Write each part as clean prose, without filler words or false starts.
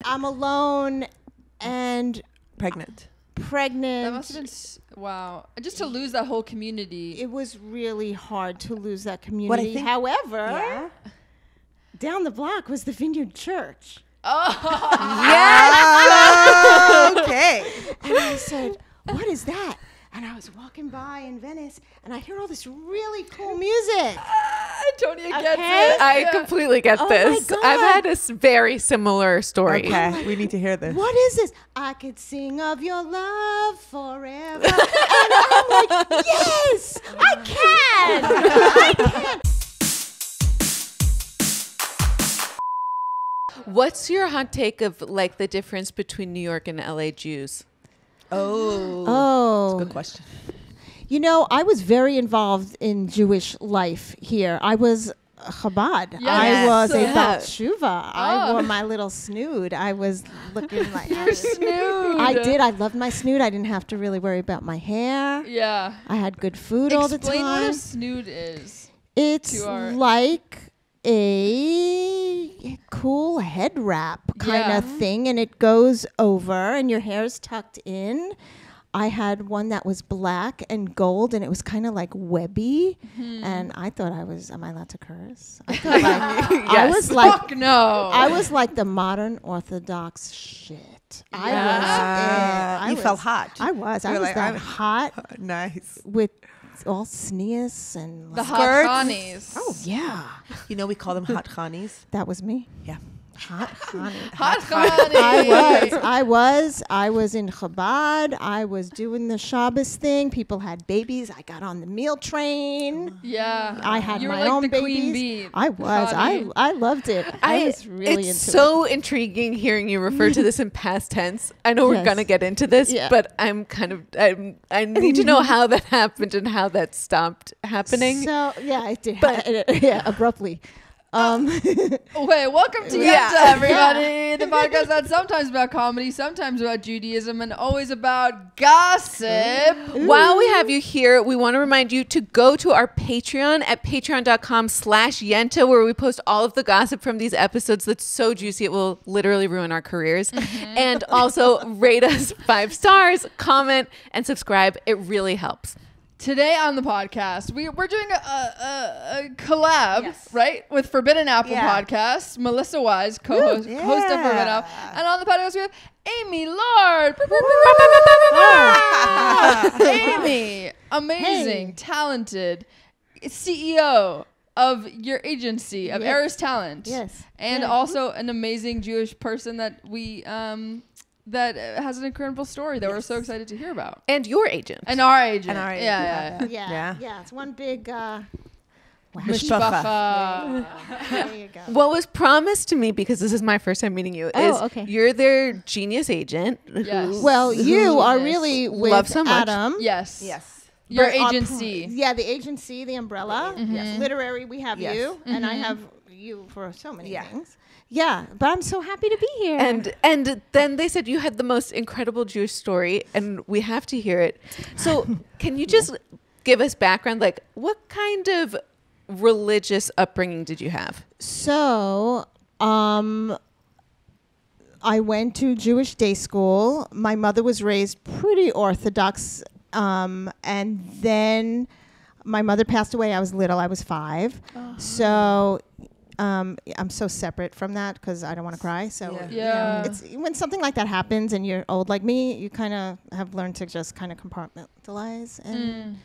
I'm alone and Pregnant. pregnant. That must have been wow. Just to lose that whole community. It was really hard to lose that community. However, down the block was the Vineyard Church. Yes. Okay. And I said, what is that? And I was walking by in Venice, and I hear all this really cool music. Antonia gets Okay. it. I completely get Oh this. my I've God. had a very similar story. Okay. We need to hear this. What is this? I could sing of your love forever. And I'm like, yes, I can. I can. What's your hot take of like the difference between New York and LA Jews? Oh, Good question. you know, I was very involved in Jewish life here. I was Chabad. I was a Baal Tshuva. I wore my little snood. I was looking like Your snood. I did. I loved my snood. I didn't have to really worry about my hair. Yeah. I had good food all the Explain what time. a snood is. It's to our- like a cool head wrap kind of thing, and it goes over, and your hair's tucked in. I had one that was black and gold, and it was kind of like webby. And I thought am I allowed to curse? I thought I was like, Fuck no. I was like the modern Orthodox shit. I You was felt hot. I was You were like, that I'm hot Nice. with all sneers and the like, hot Khanies. oh yeah, You know, we call them hot Khanis. that was me. Yeah. Hot honey. Hot Khani. I was in Chabad. I was doing the Shabbos thing. People had babies. I got on the meal train. Yeah. I had you were my like own the babies. queen bee. I was. Khani. I loved it. I was really it's into so intriguing hearing you refer to this in past tense. I know we're Yes. gonna get into this, Yeah. but I need to know how that happened and how that stopped happening. So yeah, it did. But- Yeah, abruptly. Wait, welcome to Yenta, Yeah. everybody. The podcast that's sometimes about comedy, sometimes about Judaism, and always about gossip. While we have you here, we want to remind you to go to our Patreon at patreon.com/Yenta, where we post all of the gossip from these episodes that's so juicy it will literally ruin our careers. And also rate us 5 stars, comment, and subscribe. It really helps. Today on the podcast, we're doing a collab, right, with Forbidden Apple Podcast. Melissa Weisz, host of Forbidden Apple. And on the podcast, we have Amy Lord. Amy, amazing, talented CEO of your agency, of Eris Talent. Yes. And also an amazing Jewish person that we that has an incredible story that we're so excited to hear about. And your agent. And our agent. And our Yeah. Yeah. It's one big. Mishpacha. There you go. What was promised to me, because this is my first time meeting you, is okay. you're their genius agent. Yes. Well, you are Yes. really with Love so much. Adam. Yes. Yes. Your But our agency. the agency, the umbrella. Yes. Literary, we have Yes. you, and I have you for so many Yeah. things. Yeah, but I'm so happy to be here. And then they said you had the most incredible Jewish story, and we have to hear it. So can you just give us background? Like, what kind of religious upbringing did you have? So, I went to Jewish day school. My mother was raised pretty Orthodox, and then my mother passed away. I was little. I was 5. So. I'm so separate from that because I don't want to cry. So Yeah. it's when something like that happens and you're old like me, you kind of have learned to just kind of compartmentalize. And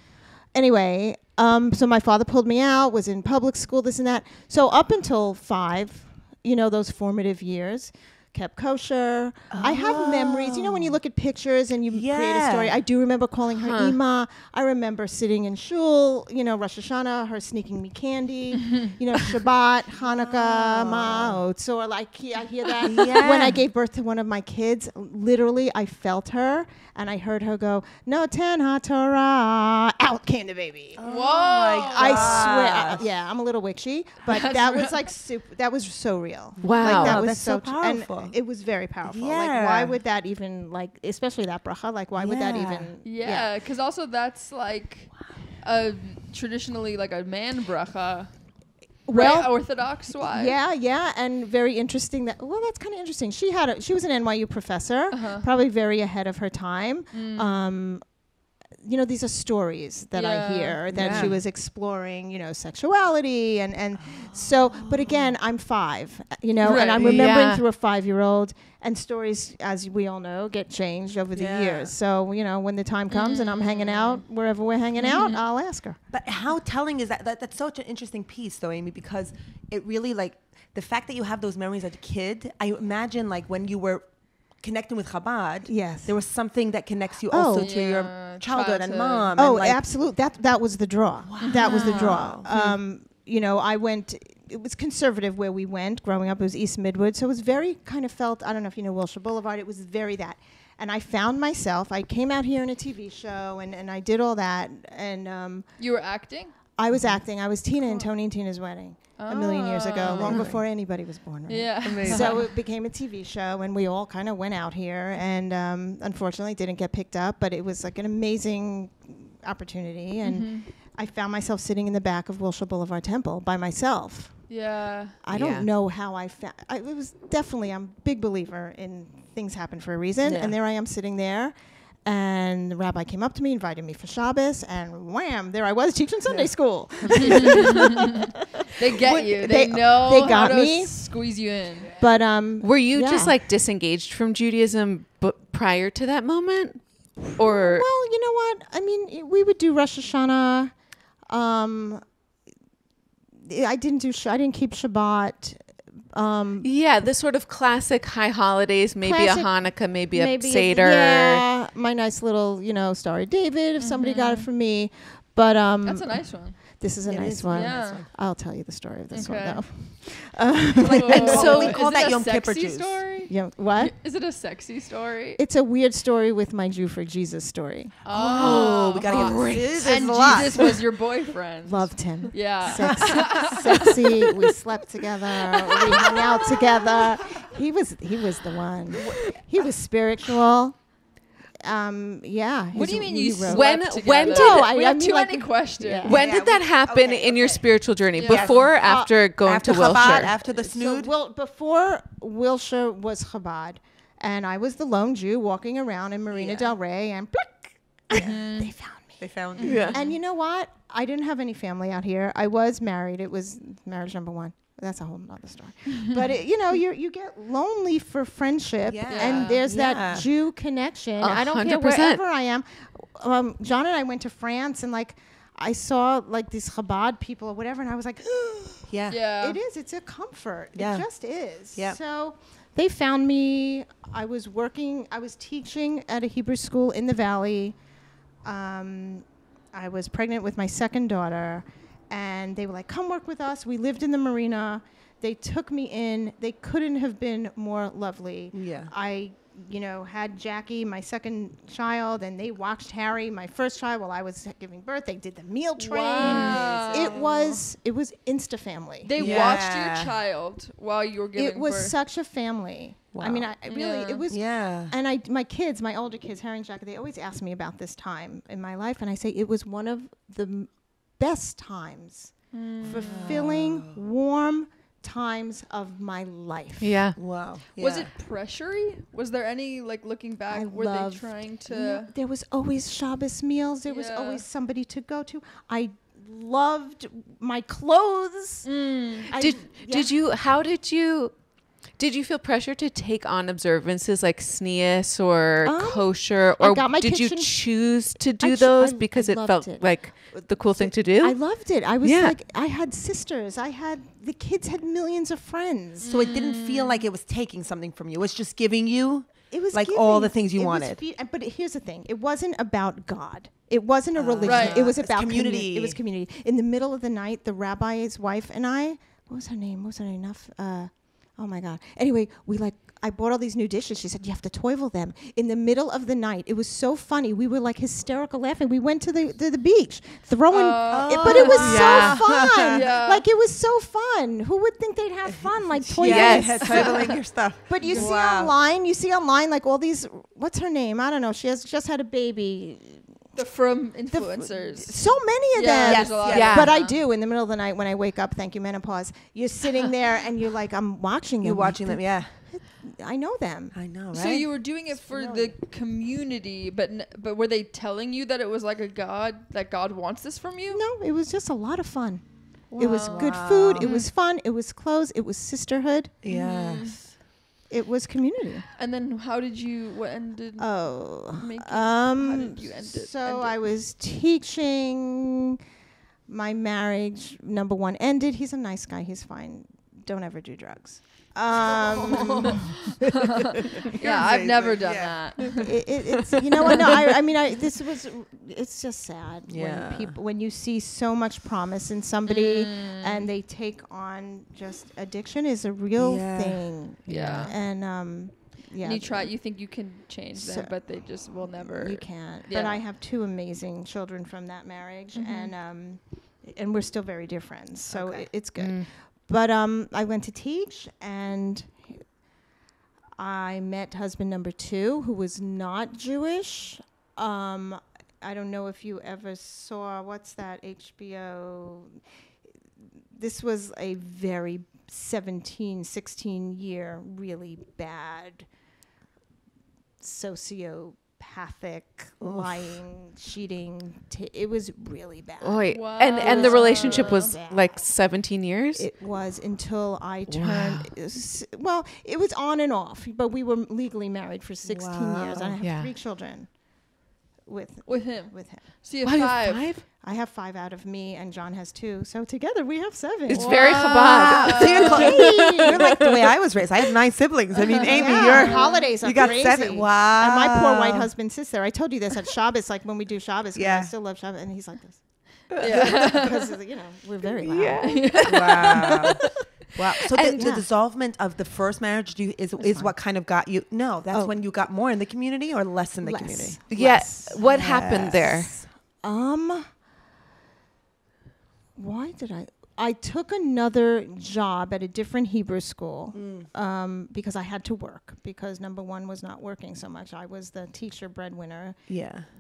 anyway, so my father pulled me out, was in public school, this and that. So up until 5, those formative years, kept kosher. I have memories. When you look at pictures and you create a story, I do remember calling her Ima. I remember sitting in shul, Rosh Hashanah, her sneaking me candy, Shabbat, Hanukkah, Ma'ot. So I hear that. When I gave birth to one of my kids, literally I felt her and I heard her go, Noten HaTorah, out came the baby. Whoa. I swear. I'm a little witchy, but that was like super, that was so real. Wow. Like, that Oh, was that's so powerful. And it was very powerful. Like, Yeah. why would that even, especially that bracha, why would that even? Yeah, because also that's like traditionally like a man bracha. right? Orthodox wise. Yeah, and very interesting that. Well, that's kind of interesting. She was an NYU professor, probably very ahead of her time. These are stories that I hear that she was exploring, sexuality and so. But again, I'm 5, and I'm remembering through a 5-year-old. And stories, as we all know, get changed over the years. So, when the time comes and I'm hanging out wherever we're hanging out, I'll ask her. But how telling is that? That's such an interesting piece, though, Amy, because it really, the fact that you have those memories as a kid, I imagine, when you were connecting with Chabad, there was something that connects you also to your childhood and mom. Oh, absolutely. That was the draw. Wow. That was the draw. I went... It was conservative where we went growing up. It was East Midwood. So it was very kind of felt, I don't know if you know Wilshire Boulevard. It was very that. And I found myself, I came out here in a TV show and I did all that. And you were acting? I was acting. I was Tina in Tony and Tina's Wedding a million years ago, long before anybody was born. Right? Yeah. Amazing. So it became a TV show and we all kind of went out here and unfortunately didn't get picked up, but it was like an amazing opportunity. And I found myself sitting in the back of Wilshire Boulevard Temple by myself. Yeah. I don't know how I found it. Was definitely, I'm a big believer in things happen for a reason. And there I am sitting there. And the rabbi came up to me, invited me for Shabbos, and wham, there I was teaching Sunday school. They get you. They know they got how to me. Squeeze you in. But were you just disengaged from Judaism prior to that moment? Or well, you know what? I mean, we would do Rosh Hashanah. I didn't keep Shabbat. The sort of classic high holidays, maybe a Hanukkah, maybe a Seder. Yeah, my nice little, Star of David, if somebody got it for me. But that's a nice one. This is a nice one. Yeah. I'll tell you the story of this one, though. And so we call is that it Yom a Kippur sexy Jews. story? Yeah, what? Is it a sexy story? It's a weird story with my Jew for Jesus story. Oh, we gotta get this. And Jesus was your boyfriend. Loved him. Yeah. Sexy. We slept together. We hung out together. He was the one. He was spiritual. What do you mean you slept together? When did we have too many questions? Yeah. When did that happen in your spiritual journey? Before or after going after to Wilshire? Chabad, after the snood? So, before Wilshire was Chabad, and I was the lone Jew walking around in Marina Del Rey, and they found me. They found you. Yeah. And you know what? I didn't have any family out here. I was married. It was marriage number 1. That's a whole other story. But you get lonely for friendship, and there's that Jew connection. 100%. I don't care wherever I am. John and I went to France, and I saw these Chabad people or whatever, and I was like, Yeah. it is. It's a comfort. Yeah. It just is. Yeah. So they found me. I was teaching at a Hebrew school in the Valley. I was pregnant with my second daughter. And they were like, come work with us. We lived in the marina. They took me in. They couldn't have been more lovely. Yeah. I, had Jackie, my second child, and they watched Harry, my first child, while I was giving birth. They did the meal train. Wow. It was Insta family. They watched your child while you were giving birth. It was such a family. Wow. I mean, I really, it was. Yeah. And my older kids, Harry and Jackie, they always ask me about this time in my life. And I say, it was one of the best times, fulfilling, warm times of my life. Yeah. Wow. Yeah. Was it pressury? Was there any looking back? Were they trying to? There was always Shabbos meals. There was always somebody to go to. I loved my clothes. Did you feel pressure to take on observances like sneas or kosher, or did you choose to do those because it felt like the cool thing to do? I loved it. I was I had sisters. The kids had millions of friends. So it didn't feel like it was taking something from you. It was just giving you It was all the things you wanted. But here's the thing. It wasn't about God. It wasn't a religion. Right. It was about community. It was community. In the middle of the night, the rabbi's wife and I, what was her name? Oh my God. Anyway, I bought all these new dishes. She said, you have to toivel them in the middle of the night. It was so funny. We were hysterical laughing. We went to the beach throwing, but it was so fun. Yeah. It was so fun. Who would think they'd have fun? Toiveling. Yes, toiveling your stuff. But you see online all these, what's her name? I don't know. She has just had a baby. The from influencers. So many of them. Yes, yeah. But I do in the middle of the night when I wake up. Thank you, menopause. You're sitting there and you're like, I'm watching them. You're watching them, yeah. I know them. I know, right? So you were doing it for the community, but were they telling you that it was like that God wants this from you? No, it was just a lot of fun. Wow. It was good food. It was fun. It was clothes. It was sisterhood. Yes. It was community. And then how did you end it? How did you end it? So I was teaching. My marriage, number one, ended. He's a nice guy. He's fine. Don't ever do drugs. Yeah, I've never done that. It's you know what? No, I mean, it's just sad when you see so much promise in somebody and they take on just addiction is a real thing. Yeah. And And you think you can change them, but they just will never. You can't. Yeah. But I have 2 amazing children from that marriage, and we're still very dear friends, so it's good. But I went to teach, and I met husband number 2, who was not Jewish. I don't know if you ever saw, what's that, HBO? This was a very 16-year, really bad sociopathic, lying, cheating. It was really bad. Wow. And the relationship was like 17 years? It was until I turned, it was on and off, but we were legally married for 16 years. I have 3 children with him. So you have 5? I have 5 out of me, and John has 2. So together we have 7. It's very Chabad. You're like the way I was raised. I have 9 siblings. I mean, Amy, your holidays are you got crazy. 7. Wow. And my poor white husband sits there. I told you this at Shabbos, like when we do Shabbos. I still love Shabbos, and he's like this. Yeah, because we're very loud. Yeah. Wow. So the dissolvement of the first marriage is what kind of got you? No, that's when you got more in the community or less in the community. Yes. Yeah. What happened there? Why did I took another job at a different Hebrew school because I had to work, because number 1 was not working so much. I was the teacher breadwinner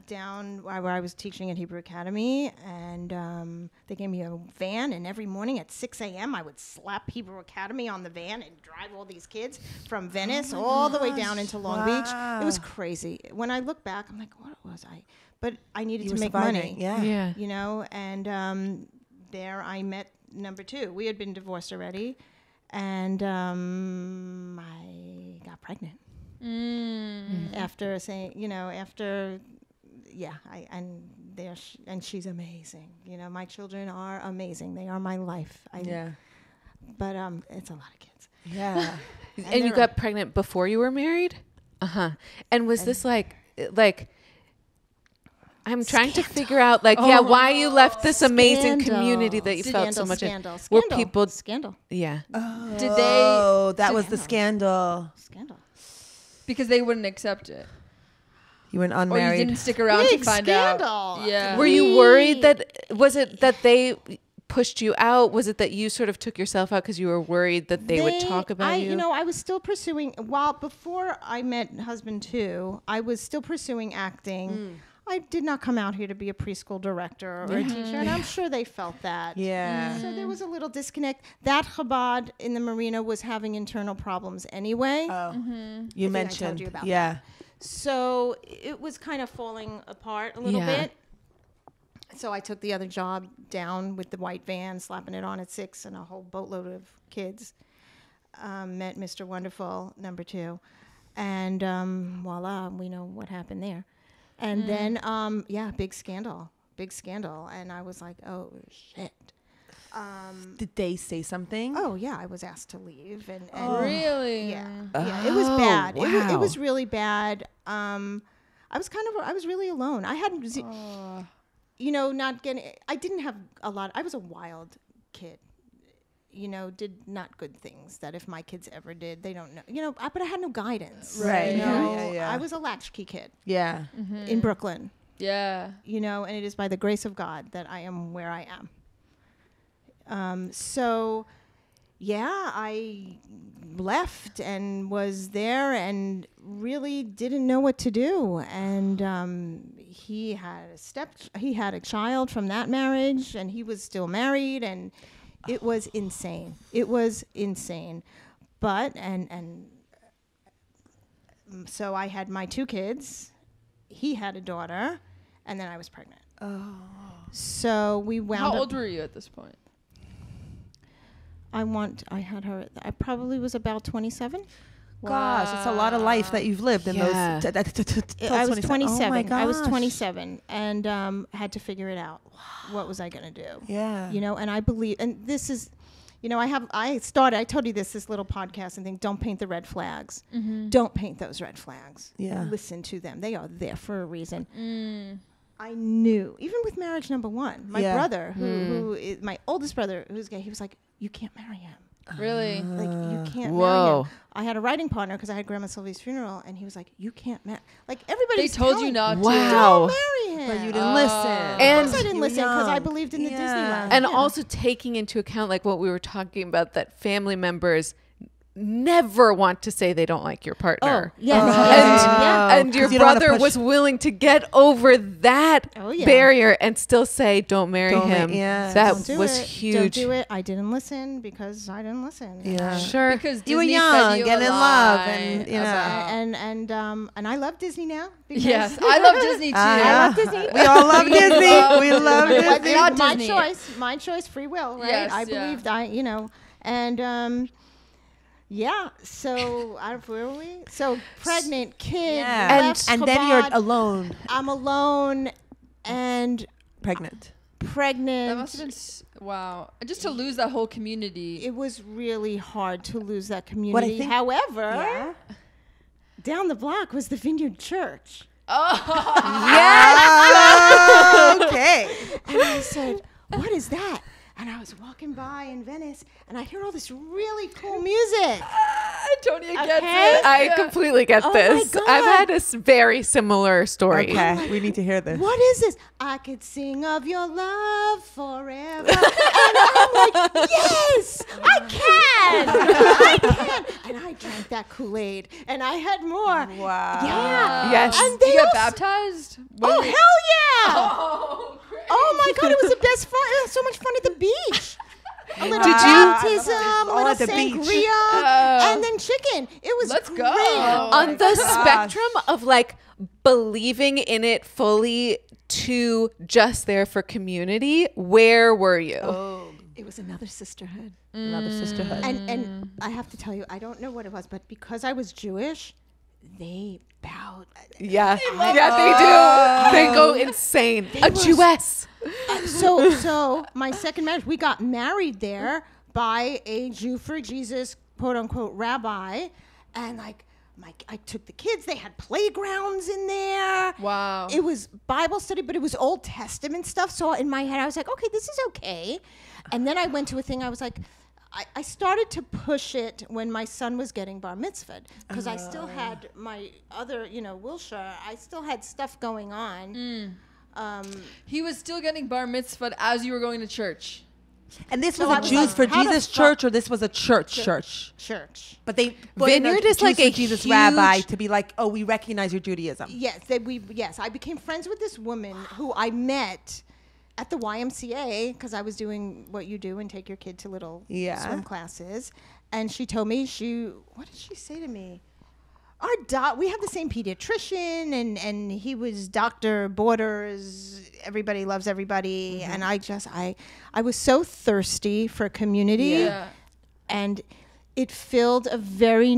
down where I was teaching at Hebrew Academy, and they gave me a van, and every morning at 6 a.m. I would slap Hebrew Academy on the van and drive all these kids from Venice all the way down into Long Beach. It was crazy. When I look back, I'm like, what was I? But I needed to make money. Yeah. You know, and there I met number 2. We had been divorced already, and I got pregnant after saying, and she's amazing. My children are amazing. They are my life. But it's a lot of kids. Yeah. and you got pregnant before you were married? And was this like? I'm trying to figure out, why you left this amazing community that you felt so much in. Were people scandal? Yeah. Did they? Oh, that was the scandal. Scandal. Because they wouldn't accept it. You were unmarried. Or you didn't stick around to find scandal. out. Yeah. Were you worried was it that they pushed you out? Was it that you sort of took yourself out because you were worried that they would talk about you? I was still pursuing, before I met husband 2, I was still pursuing acting. I did not come out here to be a preschool director or a teacher, and I'm sure they felt that. Yeah. So there was a little disconnect. That Chabad in the marina was having internal problems anyway. Oh. You mentioned. I told you about that. So it was kind of falling apart a little bit. So I took the other job down with the white van, slapping it on at 6 and a whole boatload of kids. Met Mr. Wonderful, number 2. And voila, we know what happened there. And then, big scandal. And I was like, oh, shit. Did they say something? Oh, yeah, I was asked to leave. And really? Yeah. It was bad. Wow. It was really bad. I was really alone. I hadn't, I didn't have a lot. I was a wild kid. Did not good things that if my kids ever did, they don't know. But I had no guidance. Right. Yeah. I was a latchkey kid. Yeah. In Brooklyn. Yeah. And it is by the grace of God that I am where I am. I left and was there and really didn't know what to do. And he had a child from that marriage, and he was still married, and it was insane. It was insane. But so I had my 2 kids. He had a daughter, and then I was pregnant. Oh. So we wound up. How old were you at this point? I probably was about 27. Gosh, it's a lot of life that you've lived in those. I was 27. Oh my gosh. I was 27 and had to figure it out. What was I going to do? Yeah. You know, and I believe, and this is, you know, I told you this little podcast and think, don't paint the red flags. Mm-hmm. Don't paint those red flags. Yeah. Listen to them. They are there for a reason. I knew, even with marriage number 1, my brother, who is my oldest brother, who's gay, he was like, you can't marry him. Really? Like, you can't marry him. I had a writing partner because I had Grandma Sylvie's funeral, and he was like, you can't marry. Like, everybody told you not to. Don't marry him. But you didn't listen. And of course I didn't listen because I believed in the Disneyland. And also taking into account, like what we were talking about, that family members never want to say they don't like your partner. And your brother was willing to get over that barrier and still say, don't marry him. That was huge. Don't do it. I didnn't listen because I didn't listen. Yeah. Sure. Because you were young, getting in love, and you know. And I love Disney now. Yes, I love Disney too. I love Disney. We all love Disney. We love Disney. Not my choice, free will, right? Yes, I believed and so where were we? So pregnant, kid, left and Chabad, then you're alone. I'm alone and pregnant. That must have been wow. Just to lose that whole community. It was really hard to lose that community. However, down the block was the Vineyard Church. Oh, yes. Okay. And I said, "What is that?" And I was walking by in Venice, and I hear all this really cool music. Antonia gets it. I completely get this. My God. I've had a very similar story. Okay, we need to hear this. What is this? I could sing of your love forever. And I'm like, yes, I can. And I drank that Kool-Aid, and I had more. Wow. Yeah. Yes. And they you got baptized? Oh, hell yeah. Oh, great. Oh my God, it was the best fun. It was so much fun at the beach. A little Did you- baptism, a All little at the beach. sangria, and then chicken. It was Let's great. go. On the spectrum of like believing in it fully to just there for community, where were you? It was another sisterhood. Another sisterhood. And I have to tell you, I don't know what it was, but because I was Jewish, they bowed. Yeah, they do. They go insane. Jewess. So my second marriage, we got married there by a Jew for Jesus, quote unquote, rabbi, and like I took the kids. They had playgrounds in there. Wow. It was Bible study, but it was Old Testament stuff. So in my head, I was like, okay, this is okay. And then I went to a thing. I was like, I started to push it when my son was getting bar mitzvahed because I still had my other, Wilshire. I still had stuff going on. He was still getting bar mitzvahed as you were going to church. And this So was I a was Jews like, for how Jesus to church, or this was a church? Church. But they put in Vineyard a is like Jews a for Jesus huge- rabbi to be like, oh, we recognize your Judaism. Yes, I became friends with this woman who I met at the YMCA because I was doing what you do and take your kid to little swim classes. And she told me, what did she say to me? We have the same pediatrician, and he was Dr. Borders. Everybody loves everybody. And I was so thirsty for community. Yeah. And it filled a very,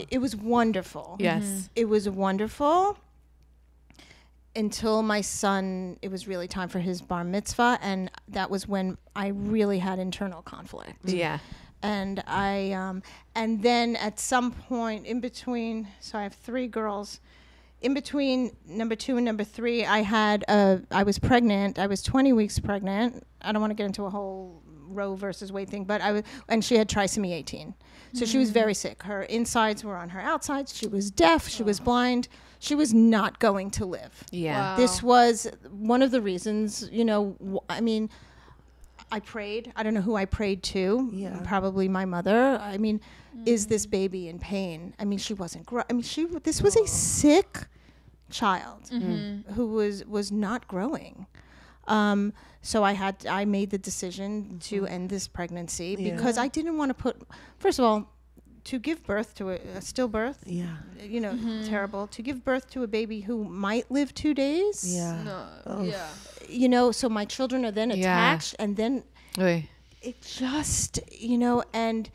it was wonderful. Yes. It was wonderful until my son, it was really time for his bar mitzvah. And that was when I really had internal conflict. Yeah. And and then at some point in between, so I have 3 girls. In between number 2 and number 3, I was pregnant. I was 20 weeks pregnant. I don't want to get into a whole Roe versus Wade thing, but and she had trisomy 18. So she was very sick. Her insides were on her outsides. She was deaf. She was blind. She was not going to live. Yeah. Wow. This was one of the reasons, I prayed. I don't know who I prayed to. Yeah. Probably my mother. I mean, is this baby in pain? I mean, she wasn't. This was a sick child who was not growing. So I made the decision to end this pregnancy because I didn't want to put, first of all, to give birth to a stillbirth, terrible. To give birth to a baby who might live 2 days. So my children are then attached, and then it just, and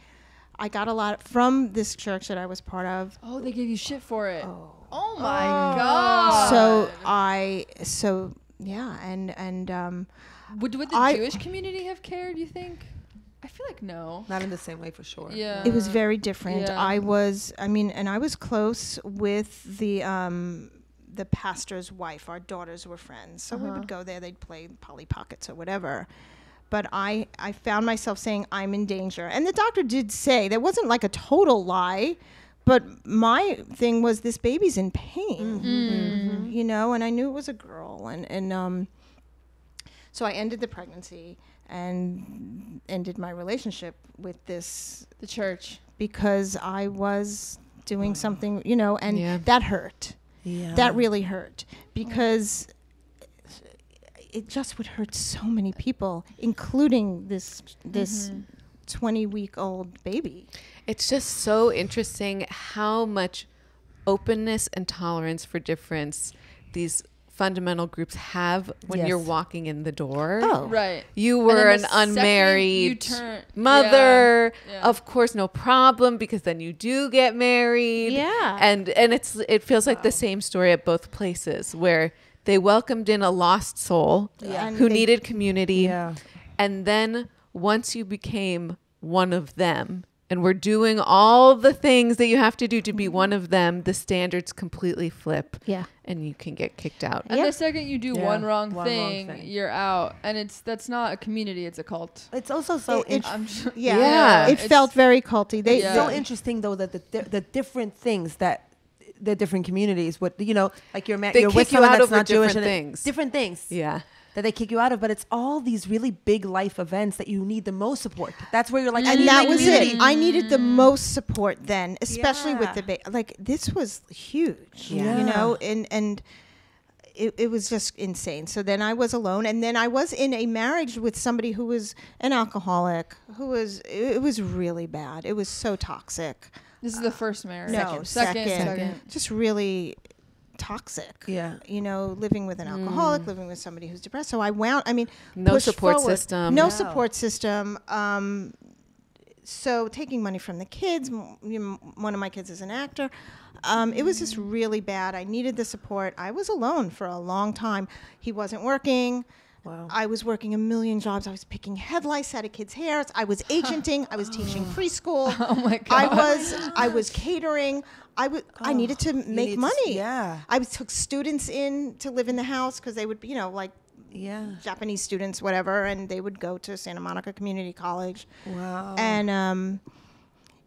I got a lot from this church that I was part of. Oh, they gave you shit for it. Oh my God. Would the Jewish community have cared, you think? I feel like no. Not in the same way, for sure. Yeah. It was very different. Yeah. I was close with the pastor's wife. Our daughters were friends. So we would go there. They'd play Polly Pockets or whatever. But I found myself saying, I'm in danger. And the doctor did say, that wasn't like a total lie, but my thing was, this baby's in pain, and I knew it was a girl. And so I ended the pregnancy and ended my relationship with the church, because I was doing something, and that hurt. Yeah. That really hurt, because it just would hurt so many people, including this 20-week-old baby. It's just so interesting how much openness and tolerance for difference these fundamental groups have when you're walking in the door. Oh, right. You were an unmarried mother. Yeah. Of course, no problem, because then you do get married. Yeah. And it feels like the same story at both places, where they welcomed in a lost soul who needed community. Yeah. And then once you became one of them, and we're doing all the things that you have to do to be one of them, the standards completely flip. Yeah. And you can get kicked out. And the second you do one wrong thing, you're out. And that's not a community, it's a cult. It's also so interesting. It felt very culty. It's so interesting, though, that the different things that the different communities, like you're with someone that's not Jewish. Different things. Yeah. That they kick you out of, but it's all these really big life events that you need the most support. That's where you're like, and that was it. I needed the most support then, especially with the baby. Like, this was huge, and it was just insane. So then I was alone, and then I was in a marriage with somebody who was an alcoholic, it was really bad. It was so toxic. This is the first marriage. No, second. Just really toxic. Yeah. Living with an alcoholic, living with somebody who's depressed. So no support system. No support system. So taking money from the kids. One of my kids is an actor. It was just really bad. I needed the support. I was alone for a long time. He wasn't working. Wow. I was working a million jobs. I was picking headlights out of kids' hairs. I was agenting. I was teaching preschool. Oh my God. I was catering. I needed to make money. I took students in to live in the house, because they would be, Japanese students, whatever, and they would go to Santa Monica Community College. Wow. And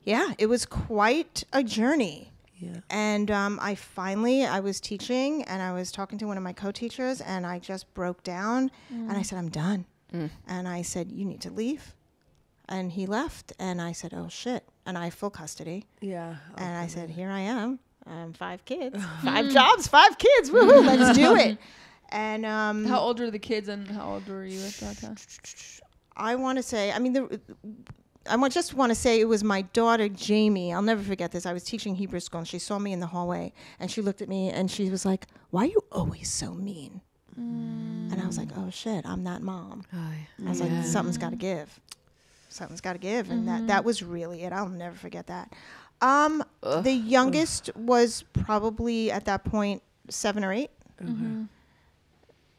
it was quite a journey. Yeah. And I was teaching, and I was talking to one of my co-teachers, and I just broke down, and I said, I'm done. And I said, you need to leave. And he left, and I said, oh shit. And I have full custody. Yeah. And I said, here I am. 5 kids, 5 jobs, 5 kids. Woohoo! Let's do it. And how old were the kids, and how old were you at that time? I want to say, just want to say it was my daughter, Jamie. I'll never forget this. I was teaching Hebrew school, and she saw me in the hallway, and she looked at me, and she was like, why are you always so mean? And I was like, oh shit, I'm that mom. I was like, something's got to give. Something's got to give. And that was really it. I'll never forget that. The youngest was probably at that point 7 or 8.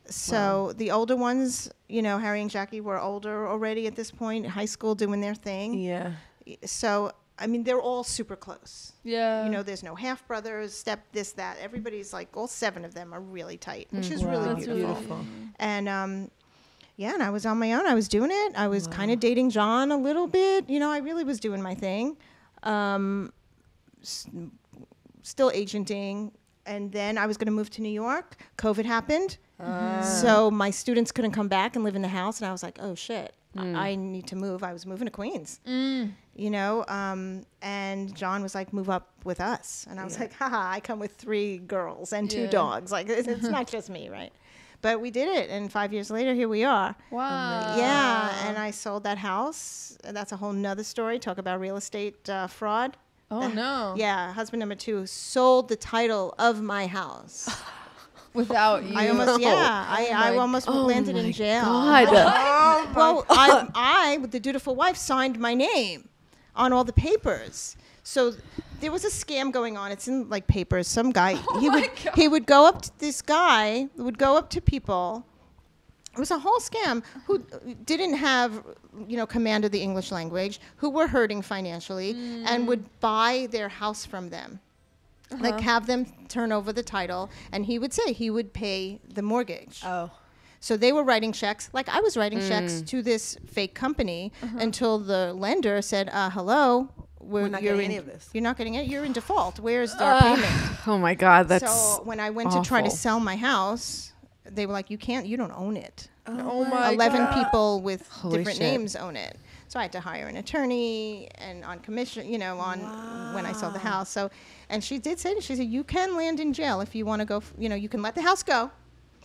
So the older ones, Harry and Jackie were older already at this point, high school, doing their thing. Yeah. So, they're all super close. Yeah. There's no half brothers, step, this, that. Everybody's like, all 7 of them are really tight, which is really beautiful. And, and I was on my own. I was doing it. I was kind of dating John a little bit. I really was doing my thing. Still agenting. And then I was going to move to New York. COVID happened. So my students couldn't come back and live in the house. And I was like, oh, shit. I need to move. I was moving to Queens, you know, and John was like, move up with us. And I was like, haha, I come with 3 girls and 2 dogs. Like, it's not just me, right? But we did it. And 5 years later, here we are. Wow. Yeah. And I sold that house. That's a whole nother story. Talk about real estate fraud. Oh, no. Yeah. Husband number 2 sold the title of my house. Without you. I almost, I almost landed in jail. God. Well, I, with the dutiful wife, signed my name on all the papers. So there was a scam going on. It's in like papers. Some guy, he would go up to this guy, would go up to people. It was a whole scam who didn't have, you know, command of the English language, who were hurting financially, and would buy their house from them. Like have them turn over the title, and he would say he would pay the mortgage. Oh. So they were writing checks, like I was writing checks to this fake company until the lender said, hello, we're not getting any of this. You're not getting it. You're in default. Where's our payment? Oh my God, that's So when I went awful. to try to sell my house, they were like, you don't own it. Oh my 11 God. people with Holy different shit. names own it. So I had to hire an attorney and on commission, you know, when I sold the house. So, and she did say, she said, you can land in jail if you want to go, you know, you can let the house go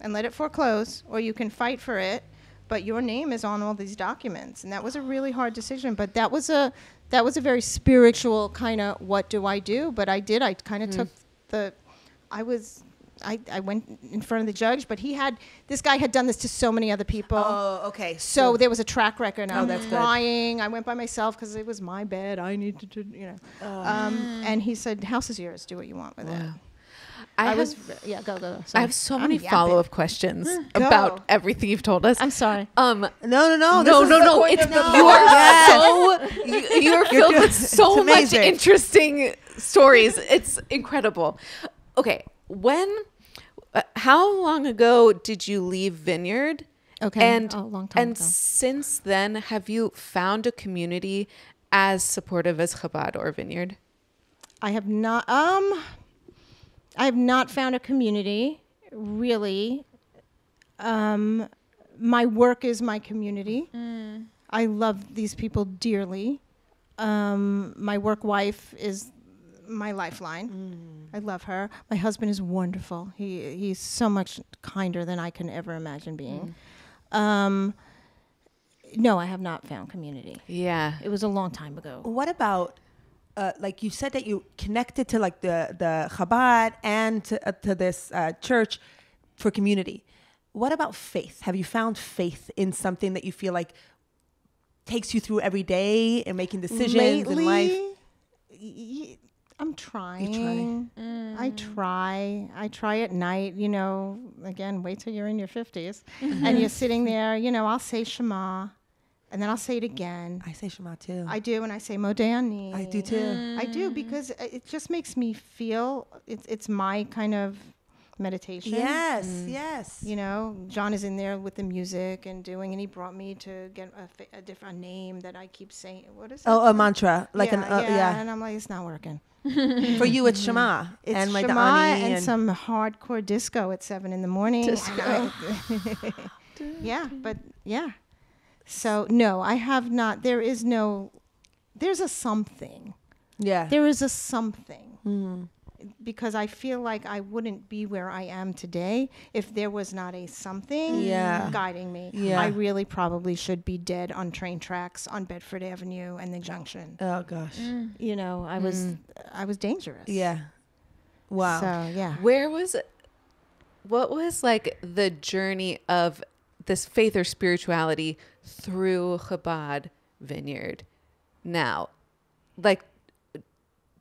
and let it foreclose, or you can fight for it, but your name is on all these documents. And that was a really hard decision, but that was a very spiritual kind of, what do I do? But I kind of took I went in front of the judge, but this guy had done this to so many other people. Oh, okay. So there was a track record. I'm that's good. crying. I went by myself because it was my bed. I needed to, you know. And he said, house is yours. Do what you want with it. Go. I have so many follow-up questions Go. about everything you've told us. I'm sorry. No. No. It's you are filled with so much interesting stories. It's incredible. Okay, how long ago did you leave Vineyard? Okay, and a long time ago. Since then, have you found a community as supportive as Chabad or Vineyard? I have not. I have not found a community, really. My work is my community. I love these people dearly. My work wife is my lifeline. I love her. My husband is wonderful. He's so much kinder than I can ever imagine being. No, I have not found community. Yeah. It was a long time ago. What about, like you said that you connected to like the Chabad and to this church for community. What about faith? Have you found faith in something that you feel like takes you through every day and making decisions in life? I'm trying. You try. I try at night, you know, again, wait till you're in your 50s. And you're sitting there, you know, I'll say Shema, and then I'll say it again. I say Shema too. I do, and I say Modeh Ani. I do too. I do, because it just makes me feel, it's my kind of meditation. Yes. You know, John is in there with the music and doing, and he brought me to get a different name that I keep saying. What is it? Oh, a mantra. Like and I'm like, it's not working. For you, it's Shema. It's and like Shema the Ani and some hardcore disco at 7 a.m. Disco. So no, I have not. There's a something. Yeah. There is a something. Because I feel like I wouldn't be where I am today if there was not a something guiding me. Yeah. I really probably should be dead on train tracks on Bedford Avenue and the Junction. Oh gosh. You know, I was dangerous. Yeah. Wow. So yeah. What was like the journey of this faith or spirituality through Chabad Vineyard now? Like,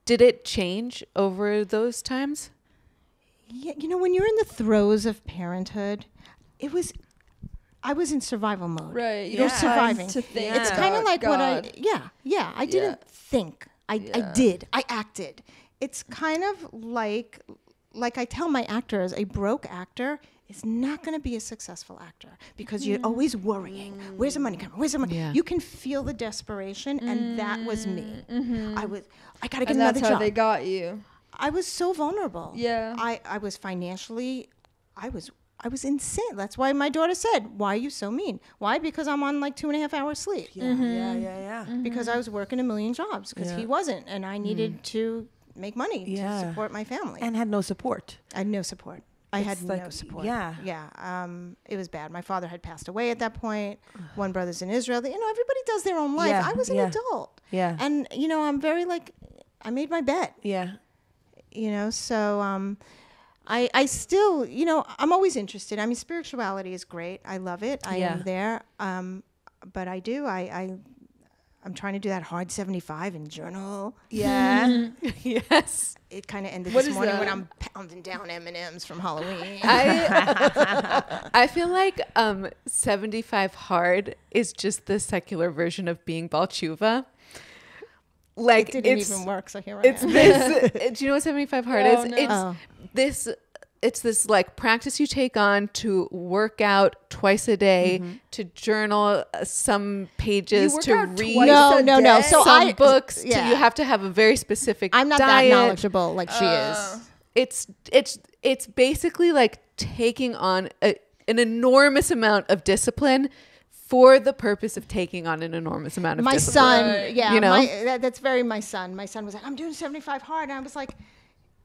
did it change over those times? Yeah, you know, when you're in the throes of parenthood, I was in survival mode. Right. You're surviving. To think It's kind of like God. I didn't think. I did. I acted. It's kind of like I tell my actors, a broke actor is not going to be a successful actor because you're always worrying. Where's the money coming? Where's the money? Yeah. You can feel the desperation, and that was me. I got to get And another that's job. how they got you. I was so vulnerable. Yeah. I was financially, I I was insane. That's why my daughter said, "Why are you so mean?" Why? Because I'm on like 2.5 hours sleep. Yeah. Because I was working a million jobs because he wasn't, and I needed to make money to support my family. And had no support. I had no support. I had no support. Yeah. It was bad. My father had passed away at that point. One brother's in Israel. You know, everybody does their own life. Yeah. I was an adult. Yeah. And, you know, I'm very like, I made my bet. Yeah. You know, so I still, you know, I'm always interested. I mean, spirituality is great. I love it. I am there. But I'm trying to do that hard 75 and journal. Yeah. Yes. It kind of ended this morning when I'm pounding down M&Ms from Halloween. I feel like 75 hard is just the secular version of being Baal Tshuva. Like it didn't even work, so here I am. Do you know what 75 hard is? No. It's this like practice you take on to work out twice a day, to journal some pages, to read no. So some books. You have to have a very specific I'm not diet. that knowledgeable like she is. It's basically like taking on an enormous amount of discipline for the purpose of taking on an enormous amount of discipline. Son, you know? That's very my son. My son was like, I'm doing 75 hard. And I was like,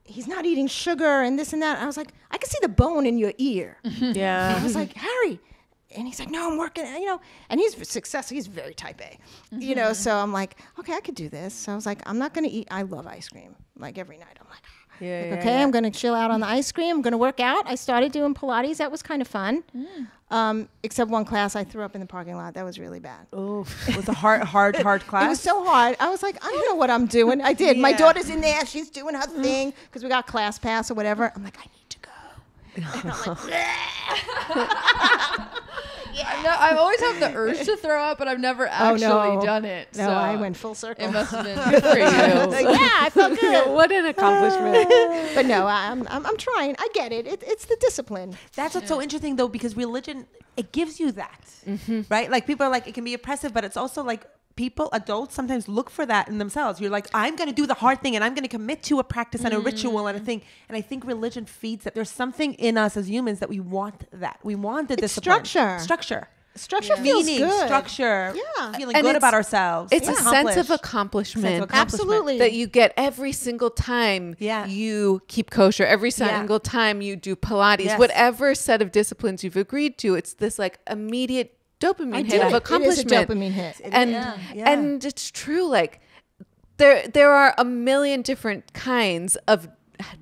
he's not eating sugar and this and that. I was like, I can see the bone in your ear. Yeah. I was like, Harry. And he's like, no, I'm working, you know. And he's successful. He's very type A, you know. So I'm like, okay, I could do this. So I was like, I'm not going to eat. I love ice cream. Like every night. I'm like, I'm going to chill out on the ice cream. I'm going to work out. I started doing Pilates. That was kind of fun. Except one class I threw up in the parking lot. That was really bad. Oh, it was a hard class. It was so hard. I was like, I don't know what I'm doing. I did. My daughter's in there. She's doing her thing because we got class pass or whatever. I'm like, I need to go. And I'm like, I always have the urge to throw up, but I've never actually done it. No, so I went full circle. It must have been good for you. I felt good. What an accomplishment. But no, I'm trying. I get it. It's the discipline. That's what's so interesting, though, because religion, it gives you that, right? Like people are like, it can be oppressive, but it's also like adults sometimes look for that in themselves. You're like, I'm going to do the hard thing and I'm going to commit to a practice and a ritual and a thing. And I think religion feeds that. There's something in us as humans that we want that. We want the discipline. Structure feels meaning, good. Structure. Yeah. Feeling good about ourselves. It's a sense of accomplishment. Absolutely. That you get every single time you keep kosher, every single time you do Pilates, whatever set of disciplines you've agreed to, it's this like immediate dopamine hit of accomplishment. It is a dopamine hit. And it's true, like there are a million different kinds of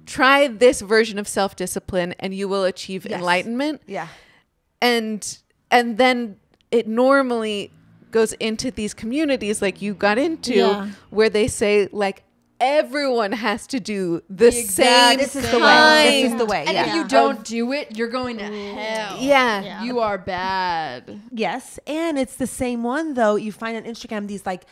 try this version of self-discipline and you will achieve enlightenment. Yeah. And then it normally goes into these communities like you got into where they say like everyone has to do the same. This is the way. This is the way. And if you don't do it, you're going to hell. Yeah. You are bad. Yes. And it's the same one, though. You find on Instagram these like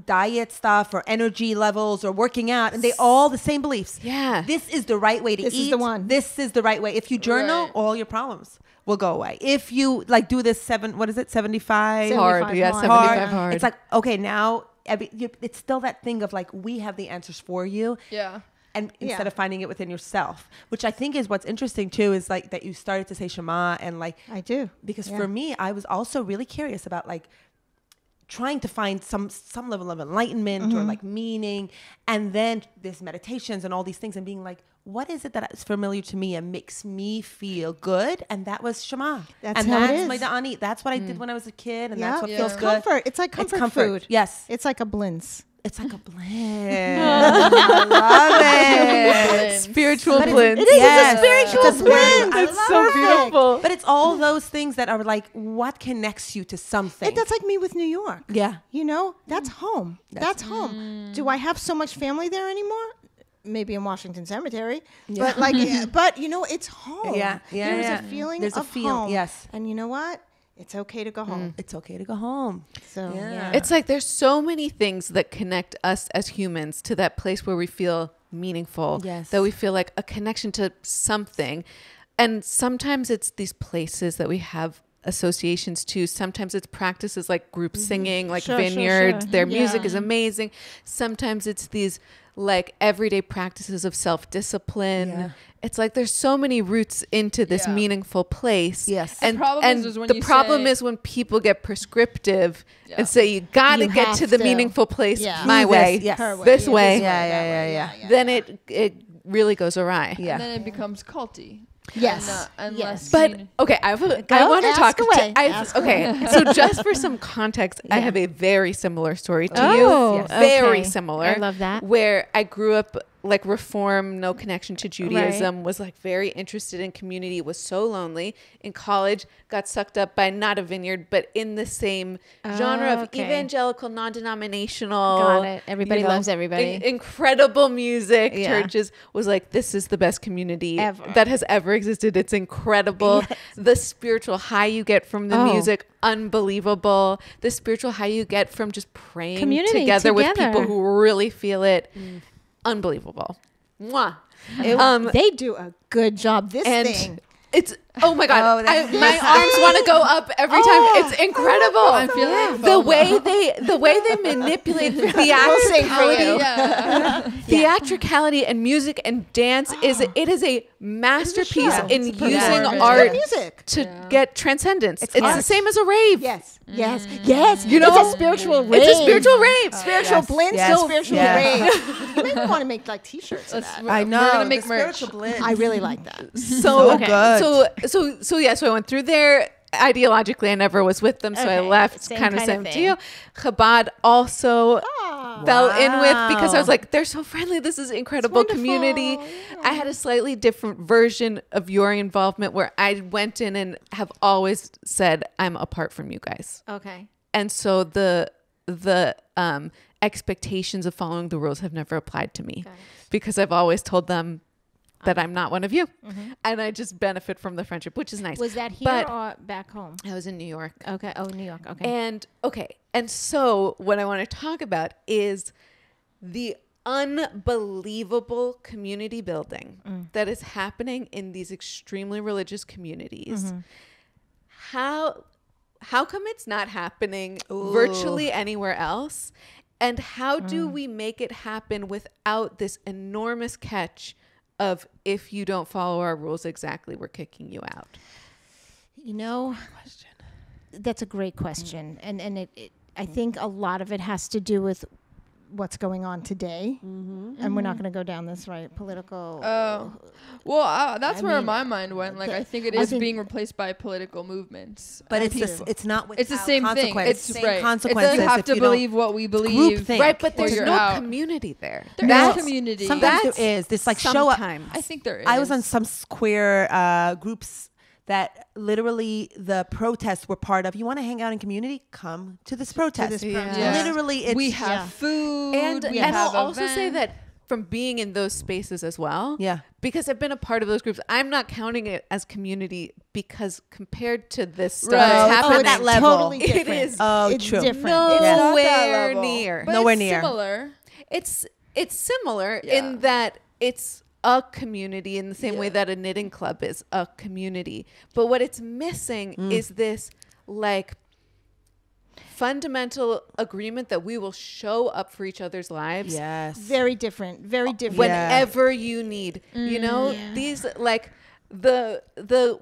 diet stuff or energy levels or working out, and they all the same beliefs. Yeah. This is the right way to eat. This is the one. This is the right way. If you journal, all your problems will go away. If you like do this 75 hard. Yeah, 75 hard. It's like, okay, now it's still that thing of like, we have the answers for you. Yeah. And instead of finding it within yourself, which I think is what's interesting too, is like that you started to say Shema and like, I do. Because for me, I was also really curious about like trying to find some level of enlightenment or like meaning. And then there's meditations and all these things and being like, what is it that is familiar to me and makes me feel good? And that was Shema. That's my da'ani. That's what I did when I was a kid. And that's what feels it's good. Comfort. It's like comfort food. Yes. It's like a blintz. It's like a blend. I love it. Spiritual blend. It is. It's a spiritual blend. It's so beautiful. But it's all those things that are like, what connects you to something? That's like me with New York. Yeah. You know, that's home. That's home. Do I have so much family there anymore? Maybe in Washington Cemetery, but like, but you know, it's home. There's a feeling of home. Yes. And you know what? It's okay to go home. It's okay to go home. So it's like there's so many things that connect us as humans to that place where we feel meaningful. Yes. That we feel like a connection to something. And sometimes it's these places that we have associations to. Sometimes it's practices like group singing, like Vineyard. Their music is amazing. Sometimes it's these like everyday practices of self-discipline. Yeah. It's like there's so many roots into this meaningful place. Yes. And the problem is when people get prescriptive and say you gotta get to the meaningful place my way, this way. Then it really goes awry. And then it becomes culty. Yes. But okay, I want to talk. Okay, so just for some context, I have a very similar story to you. Yes. Very similar. I love that. Where I grew up like Reform, no connection to Judaism, was like very interested in community, was so lonely. In college, got sucked up by not a Vineyard, but in the same genre of evangelical, non-denominational. Got it. Everybody loves everybody. Incredible music. Churches was like, this is the best community that has ever existed. It's incredible. Yes. The spiritual high you get from the music, unbelievable. The spiritual high you get from just praying together with people who really feel it. Unbelievable. Mwah. They do a good job. This thing. It's oh my god! My arms want to go up every time. It's incredible. I feel like the way they manipulate theatricality and music and dance is a masterpiece in using art to get transcendence. It's the same as a rave. Yes. You know, it's a spiritual rave. It's a spiritual rave. Spiritual blend, spiritual rave. You maybe want to make like T-shirts of that. I know. We're gonna make merch. I really like that. So good. So I went through there. Ideologically, I never was with them, so I left. Kind of same deal. Chabad also fell in with because I was like, they're so friendly. This is incredible community. I had a slightly different version of your involvement where I went in and have always said I'm apart from you guys. Okay. And so the expectations of following the rules have never applied to me because I've always told them that I'm not one of you. And I just benefit from the friendship, which is nice. Was that here or back home? I was in New York. Okay. Oh, New York. Okay. And so what I want to talk about is the unbelievable community building that is happening in these extremely religious communities. How come it's not happening virtually anywhere else? And how do we make it happen without this enormous catch of if you don't follow our rules exactly, we're kicking you out? You know, that's a great question. And it I think a lot of it has to do with what's going on today. And we're not going to go down this political. That's where my mind went. Like, I think it is being replaced by political movements. But it's not. It's the same thing. It's the same consequences. You have to believe what we believe, right? But there's no community there. There is community. Sometimes there is. This like show up. I think there is. I was on some queer groups that literally the protests were part of. You want to hang out in community? Come to this protest. Literally, it's, we have food. And I'll also say that from being in those spaces as well. Yeah. Because I've been a part of those groups. I'm not counting it as community because compared to this stuff that's happening at that level, totally different. It is. It's true. Different. Nowhere near. But Nowhere near. Similar. It's similar in that it's a community in the same way that a knitting club is a community. But what it's missing is this like fundamental agreement that we will show up for each other's lives. Yes. Very different. Very different. Whenever you need. You know, these like the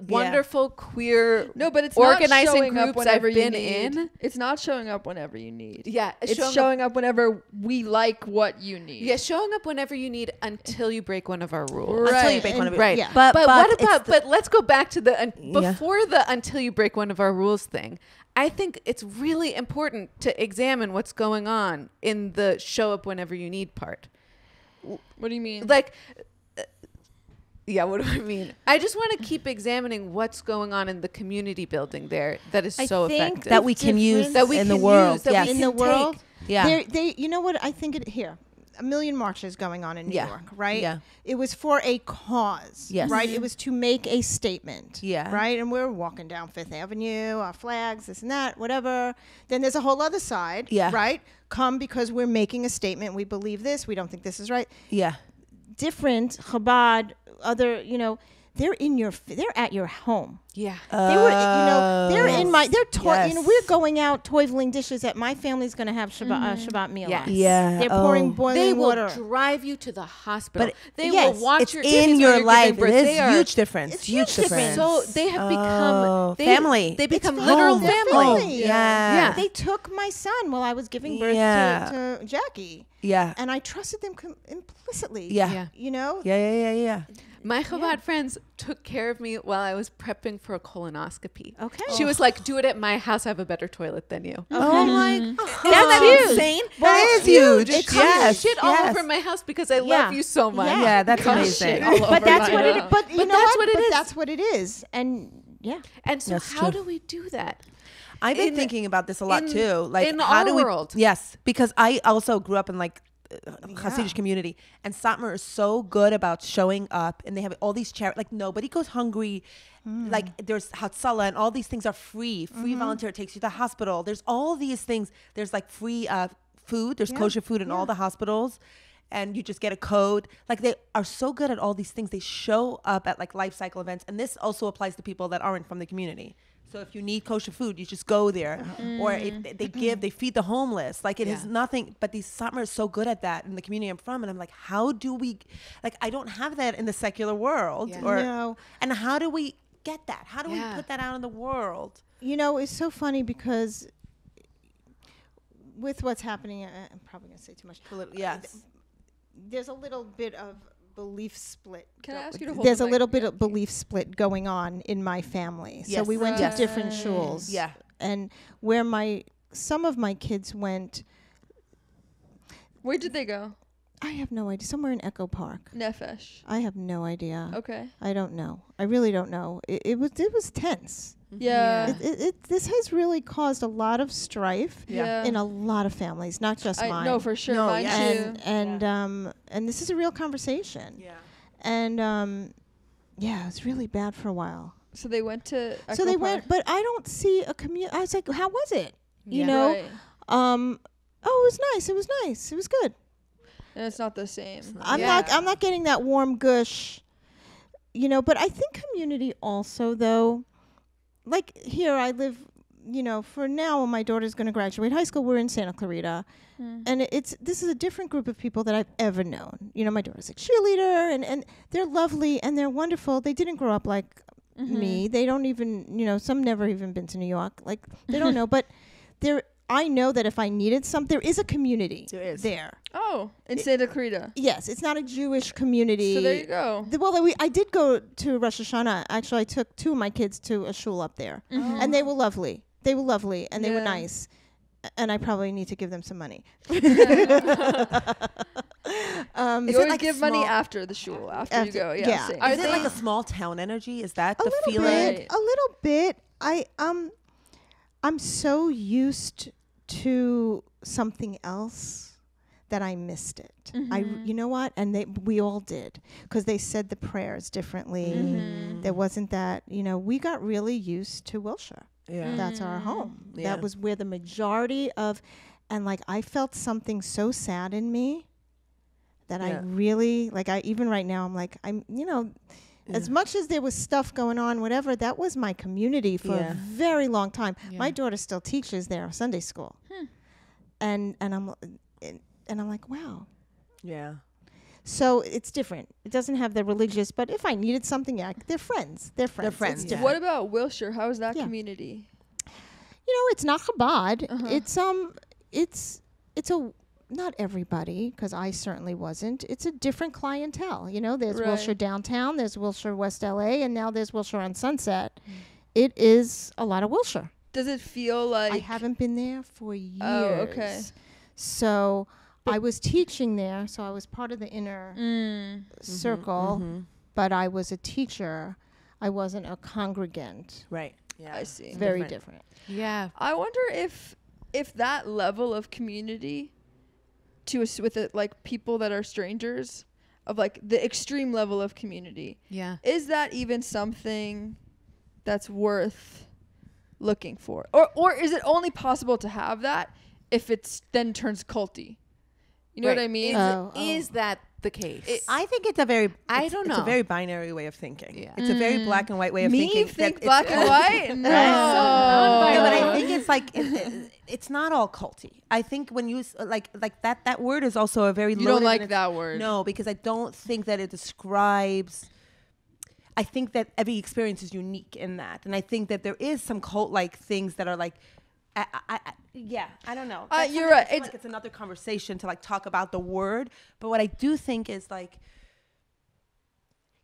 wonderful queer but it's organizing not groups I've been in. It's not showing up whenever you need. Yeah. It's showing up whenever we like what you need. Yeah, showing up whenever you need until you break one of our rules. Right. Until you break one of right. Yeah. But what about but let's go back to the before the until you break one of our rules thing. I think it's really important to examine what's going on in the show up whenever you need part. What do you mean? Like what do I mean? I just want to keep examining what's going on in the community building there that is so effective. That we can use in the world. In the world. Yeah. They, you know what? I think here. 1 million marches going on in New York, right? Yeah. It was for a cause, right? It was to make a statement, right? And we're walking down Fifth Avenue, our flags, this and that, whatever. Then there's a whole other side, right? Come because we're making a statement. We believe this. We don't think this is right. Yeah. Different Chabad, other, they're at your home. Yeah. They were, they're in my, Yes. we're going out toiling dishes that my family's going to have Shabbat meal Yes. on. Yeah. They're pouring boiling They will water. drive you to the hospital. But they yes, will watch It's your in kids your when you're life. giving birth. It They is are huge difference. It's Huge difference. So they have become family. They become It's literal home. family. Yeah. They took my son while I was giving birth to Jackie. Yeah. And I trusted them implicitly. Yeah. You know? Yeah. My Chabad friends took care of me while I was prepping for a colonoscopy. Okay. She was like, do it at my house. I have a better toilet than you. Oh my That's God. huge. Insane? Well, That is huge. It comes Yes. shit all over my house because I love you so much. Yeah, that's Comes amazing. shit all But that's what it is. But you know that's what? what it But is. that's what it is. And yeah. And so That's how true. do we do that? I've been In- thinking about this a lot in- too. Like, in how our do we? world. Yes, because I also grew up in like Hasidic community, and Satmar is so good about showing up, and they have all these charity. Like nobody goes hungry. Like there's Hatzalah, and all these things are free. Free volunteer takes you to the hospital. There's all these things. There's like free food. There's kosher food in all the hospitals. And you just get a code. Like they are so good at all these things. They show up at like life cycle events. And this also applies to people that aren't from the community. So if you need kosher food, you just go there. Or if they feed the homeless. Like it is nothing, but these Satmar is so good at that in the community I'm from. And I'm like, how do we, like, I don't have that in the secular world. No. And how do we get that? How do we put that out in the world? You know, it's so funny because with what's happening, I'm probably going to say too much. Yes. There's a little bit of belief split. Can I ask you to hold There's the a mic? little bit of belief split going on in my family. So Yes. we went to different shuls. Yeah. And where some of my kids went, Where did they go? I have no idea. Somewhere in Echo Park. Nefesh. I have no idea. Okay. I don't know. I really don't know. It was tense. Yeah. This has really caused a lot of strife Yeah. in a lot of families, not just mine. No, for sure. No, Mine yeah. too. And this is a real conversation. Yeah. And it's really bad for a while. So they went to. So they Echo went, Park. but I don't see a community. I was like, how was it? You Yeah. know? Right. Oh, it was nice. It was nice. It was good. And it's not the same. I'm not getting that warm gush, you know, but I think community also, though, like here I live, you know, for now when my daughter's going to graduate high school, we're in Santa Clarita. And this is a different group of people that I've ever known. You know, my daughter's a cheerleader and they're lovely and they're wonderful. They didn't grow up like me. They don't even, you know, some never even been to New York. Like they don't know, but I know that if I needed there is a community there. Oh, in Santa Clarita. Yes, it's not a Jewish community. So there you go. I did go to Rosh Hashanah. Actually, I took two of my kids to a shul up there, and they were lovely. They were lovely, and they were nice. And I probably need to give them some money. You always give money after the shul, after you go. Yeah. Same. Is it like a small town energy? Is that the feeling? A little bit. I'm so used to something else that I missed it. You know what? And we all did, because they said the prayers differently. There wasn't that, you know, we got really used to Wilshire. Yeah. That's our home. Yeah. That was where the majority of, and like I felt something so sad in me that I really, like even right now, I'm like, you know, as much as there was stuff going on, whatever, that was my community for a very long time. My daughter still teaches there, Sunday school. And I'm like, wow. Yeah. So it's different. It doesn't have the religious, but if I needed something, they're friends. They're friends. It's different. What about Wilshire? How is that community? You know, it's not Chabad. It's not everybody, because I certainly wasn't. It's a different clientele. You know, there's Wilshire downtown, there's Wilshire West LA, and now there's Wilshire on Sunset. It is a lot of Wilshire. Does it feel like I haven't been there for years. Oh, okay. So I was teaching there, so I was part of the inner circle, but I was a teacher. I wasn't a congregant. Right. Yeah. I see. Very different. Yeah. I wonder if that level of community with like people that are strangers, of like the extreme level of community. Yeah. Is that even something that's worth looking for? Or is it only possible to have that if it's then turns culty? You know what I mean? Is that the case? I think it's a very I don't know. It's a very binary way of thinking. Yeah. It's a very black and white way of thinking. Think black and white? No. No, but I think it's like it's not all culty. I think when you like that word is also a very You loaded, don't like that word. No, because I don't think that it describes. I think that every experience is unique in that, and I think that there is some cult-like things that are like. I don't know. You're right. It's another conversation to like talk about the word. But what I do think is like,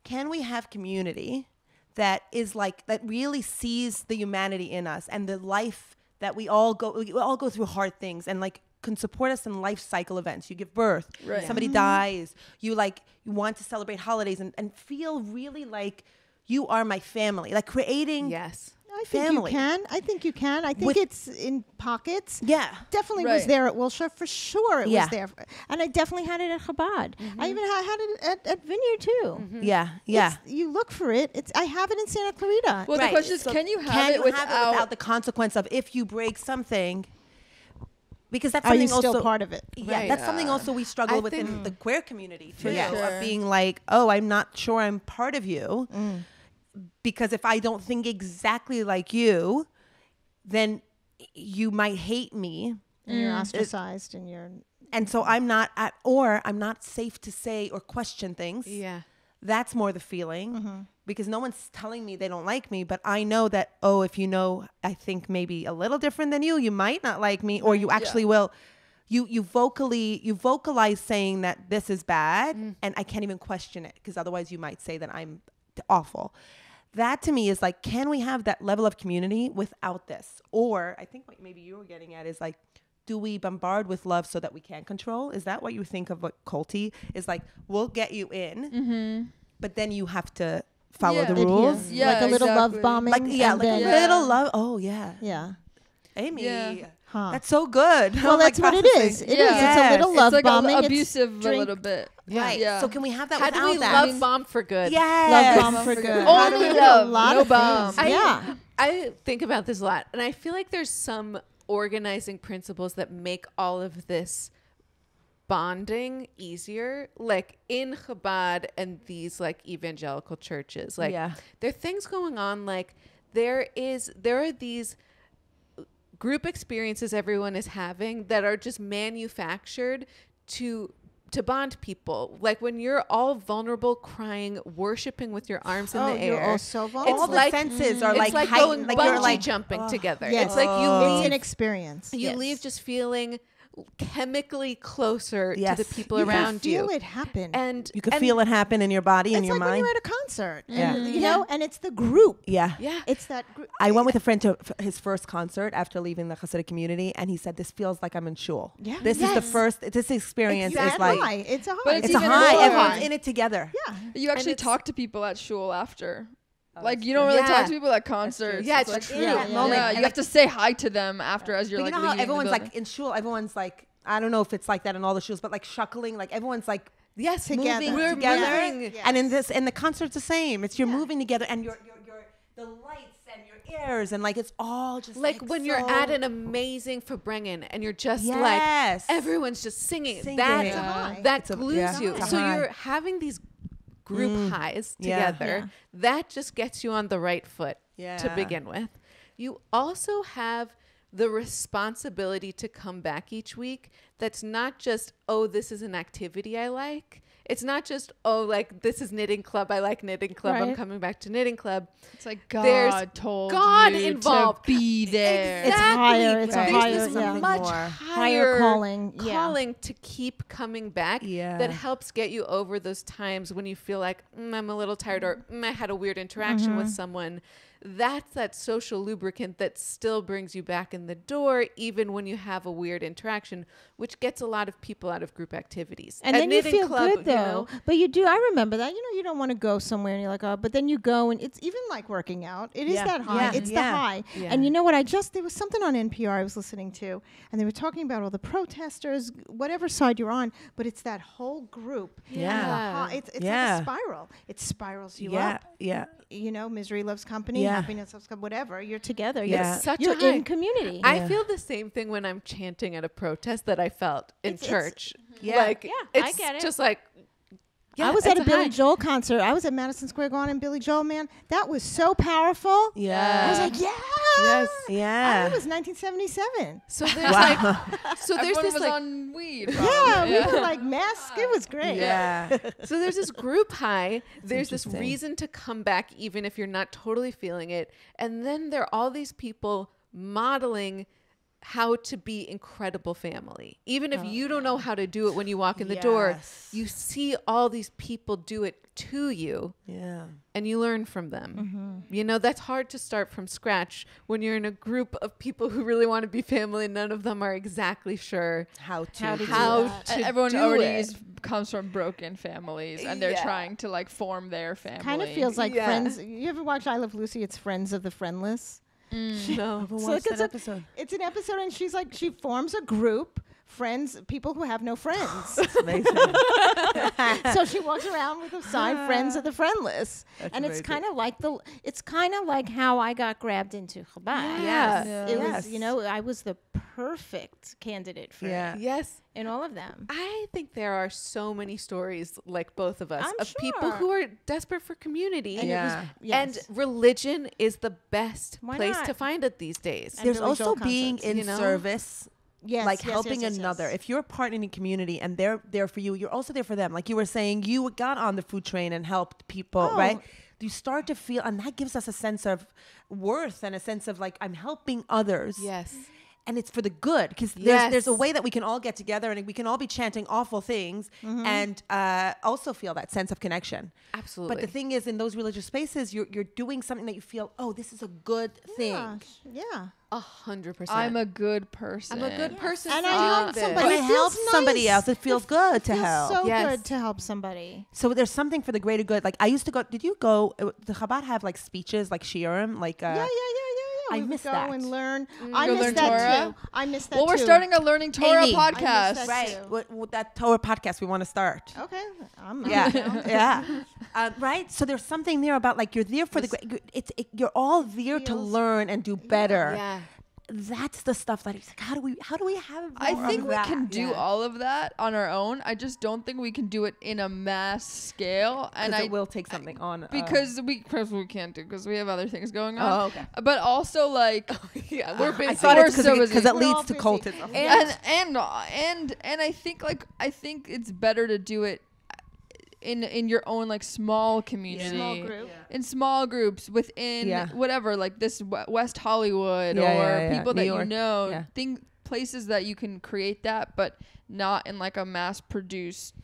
can we have community that is like, that really sees the humanity in us and the life that we all go through hard things and like can support us in life cycle events. You give birth, right. Somebody dies, you want to celebrate holidays and feel really like you are my family, like creating. Yes. I think you can. I think it's in pockets. Yeah. Definitely was there at Wilshire for sure. It was there. And I definitely had it at Chabad. Mm-hmm. I even had it at Vineyard too. Mm-hmm. Yeah. You look for it. I have it in Santa Clarita. Well, the question is, can you have it without the consequence of if you break something? Because that's Are something you also still part of it? Yeah, that's something also we struggle with in the queer community too. Sure. Of being like, oh, I'm not sure I'm part of you. Because if I don't think exactly like you, then you might hate me. And you're ostracized and so I'm not safe to say or question things. Yeah. That's more the feeling because no one's telling me they don't like me, but I know that, if you know, I think maybe a little different than you might not like me, or you actually will. You vocalize saying that this is bad and I can't even question it because otherwise you might say that I'm awful. That to me is like, can we have that level of community without this? Or I think what maybe you were getting at is like, do we bombard with love so that we can control? Is that what you think of what culty is like? We'll get you in, but then you have to follow the rules. Yeah, like a little love bombing. Like a little love. Oh yeah. Yeah. Amy. Yeah. Huh. That's so good. Well, that's what it is. It is. It's a little love it's like bombing. Abusive a little bit. Right. Yeah. So can we have that How without do we that? love bomb for good? Yes. Love bomb for good. Only love, no bomb. I think about this a lot, and I feel like there's some organizing principles that make all of this bonding easier, like in Chabad and these like evangelical churches. Like there are things going on, like there are these group experiences everyone is having that are just manufactured to bond people. Like when you're all vulnerable, crying, worshiping with your arms in the air. You're all so vulnerable. All the senses are it's like heightened. going Like you're bungee jumping together. Yeah. It's like you leave. It's an experience. You leave just feeling chemically closer to Yes. the people You around can you. feel it happen. And you can feel it happen in your body and it's your like when mind. you're at a concert. Yeah. And, you know, and it's the group. Yeah. It's that group. I went with a friend to his first concert after leaving the Hasidic community, and he said, "This feels like I'm in shul. Yeah. This is the first. This experience It's is like high. It's a high. But it's a even high. more Everyone's high. in it together. Yeah. You actually it's- talk to people at shul after. Like you don't really talk to people at concerts. Yeah, it's it's like, true. In that moment. Yeah, And you have to say hi to them after as you're But like you know how leaving everyone's the like building. in shul. Everyone's like, I don't know if it's like that in all the shuls, but like shuckling. Like everyone's like Together. moving We're together. moving. And in the concert's the same. It's you're moving together, and your the lights and your ears, and like it's all just like when you're so at an amazing Farbrengen and you're just Yes. like everyone's just singing. Singing. That It's a high. that It's a- glues yeah. you. It's a So high. you're having these group highs together. That just gets you on the right foot to Yeah. begin with. You also have the responsibility to come back each week. That's not just, oh, this is an activity I like. It's not just, oh, like this is knitting club. I like knitting club. I'm Right. coming back to knitting club. It's like There's God told God you involved. to be there. It's higher. It's a There's higher, this yeah. much more. higher calling. Yeah. calling to keep coming back Yeah. that helps get you over those times when you feel like I'm a little tired or I had a weird interaction with someone. That's that social lubricant that still brings you back in the door even when you have a weird interaction, which gets a lot of people out of group activities. And At then you knitting feel club, good though. you know, But you do. I remember that. You know, you don't want to go somewhere and you're like, oh, but then you go and it's even like working out. It is Yeah. that high. Yeah. It's Yeah. the high. Yeah. And you know what? There was something on NPR I was listening to, and they were talking about all the protesters, whatever side you're on, but it's that whole group. Yeah. It's like Yeah. a spiral. It spirals you Yeah. up. Yeah. You know, misery loves company, Yeah. happiness loves company, whatever. You're together. Yeah. It's such You're a high. in community. I feel the same thing when I'm chanting at a protest that I felt in It's- church. Yeah. Like, Yeah, I it's get it. just like I was at a Billy Joel concert. I was at Madison Square Garden and Billy Joel, man. That was so powerful. Yeah. I was like, yes. Yeah. It was 1977. So there's there's Everyone this was like on weed. Yeah, we were like masked. It was great. Yeah. so there's this group high. There's this reason to come back even if you're not totally feeling it. And then there are all these people modeling how to be incredible family. Even if you don't know how to do it when you walk in the door, you see all these people do it to you. Yeah. And you learn from them. You know, that's hard to start from scratch when you're in a group of people who really want to be family and none of them are exactly sure how to And everyone do already it. comes from broken families and they're trying to like form their family. Kind of feels like Friends. You ever watch I Love Lucy? It's Friends of the Friendless. No. So it's an episode, and she's like, she forms a group, friends, people who have no friends. That's amazing. So she walks around with a sign, Friends of the Friendless. That's and amazing. it's kind of like how I got grabbed into Chabad. Yes. It was, you know, I was the perfect candidate for it Yes. in all of them. I think there are so many stories like both of us I'm of people sure. who are desperate for community. And And religion is the best Why place not? to find it these days. And There's Billy also Joel being concerts, in you know? service. Yes, Like yes, helping yes, yes, another. yes. If you're a partner in a community and they're there for you, you're also there for them. Like you were saying, you got on the food train and helped people, right? You start to feel, and that gives us a sense of worth and a sense of like, I'm helping others. Yes. And it's for the good, because there's a way that we can all get together and we can all be chanting awful things and also feel that sense of connection. Absolutely. But the thing is, in those religious spaces, you're doing something that you feel, oh, this is a good thing. Yeah. 100%. I'm a good person. I'm a good person. And for I help this. somebody. When It I feels help somebody nice. else, it feels good to Feels help. so Yes. good to help somebody. So there's something for the greater good. Like I used to go. Did you go? The Chabad have like speeches, like shiurim, like Yeah. I We would miss go that. and learn. Go I miss learn that Torah? too. I miss that Well, we're too. starting a Learning Torah Amy. I miss podcast. that right. too. With that Torah podcast, we want to start. Okay. I'm Yeah, down. yeah. Right. So there's something there about like you're there for the great. You're all there to Feels- learn and do better. Yeah. That's the stuff that it's like. How do we have? I more think of we that? can do all of that on our own. I just don't think we can do it in a mass scale. And Because it will take something on. because we can't do because we have other things going on. Oh, okay. But also like Yeah, we're busy. I thought it's We're so because busy. it We're leads all to busy. cultism. and I think it's better to do it in your own like small community, Small group. in small groups within whatever, like this West Hollywood or people New that York. you know, Yeah. places that you can create that, but not in like a mass produced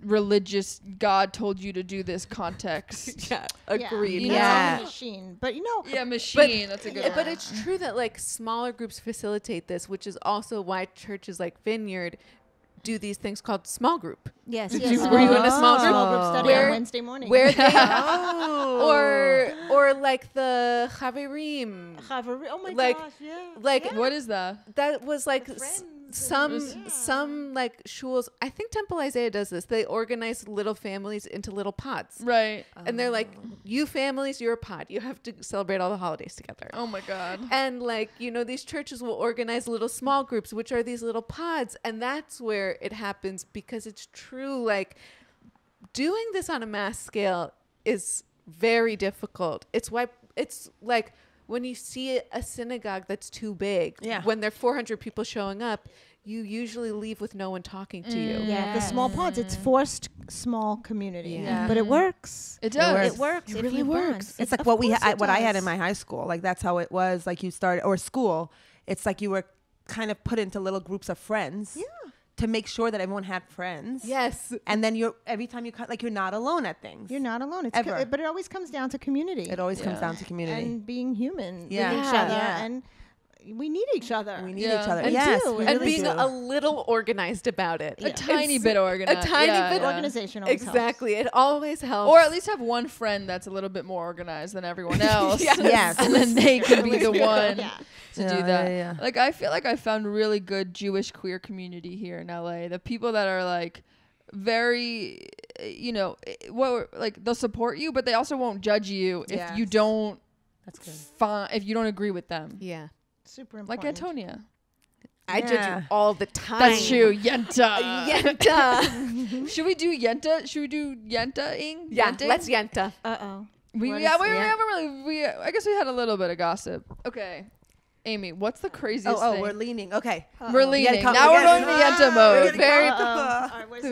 religious God told you to do this context. Yeah, agreed. You know, Yeah. it's a machine. But you know, Machine. That's a good But word. it's true that like smaller groups facilitate this, which is also why churches like Vineyard do these things called small group. yes, Were yes. you in a small group? Small group study Where- on Wednesday morning. Where they Oh. or like the Chaverim. Oh my Like- gosh, yeah. Like What is that? that was like friends some like shuls. I think Temple Isaiah does this. They organize little families into little pods. Right. And they're like, you families, you're a pod. You have to celebrate all the holidays together. Oh my God. And like, you know, these churches will organize little small groups, which are these little pods. And that's where it happens because it's true. Like doing this on a mass scale is very difficult. It's why it's like when you see a synagogue that's too big, when there are 400 people showing up, you usually leave with no one talking to you. Yeah, the small pods. It's forced small community. Yeah. But it works. It does. It works. It if really you bond. works. It's like Of what course it what I had does. in my high school. Like that's how it was. Like you started or school. It's like you were kind of put into little groups of friends. Yeah. To make sure that everyone had friends. Yes. And then every time you like you're not alone at things. You're not alone. It's Ever. but it always comes down to community. It always comes down to community. and being human Yeah. with each Yeah. other, Yeah. and we need each other. we need Yeah. each other. And yes, do. we And really being do. a little organized about it. A tiny It's bit organized. A tiny bit Organization always helps. Exactly. It always helps. Or at least have one friend that's a little bit more organized than everyone else. Yes. And then they can be the one Yeah. to Yeah, do that. yeah, yeah. Like I feel like I found really good Jewish queer community here in LA. The people that are like very, you know, like they'll support you, but they also won't judge you if Yes. you don't That's good. if you don't agree with them. yeah. Super Like important. Antonia. I judge you all the time. That's true. Yenta. Yenta. Should we do Yenta? Should we do Yenta-ing? Yeah, Yenting? let's Yenta. Uh-oh. We haven't really. I guess we had a little bit of gossip. Okay, Amy, what's the craziest thing? we're leaning. Okay. We're leaning. Now we're going to Yenta mode.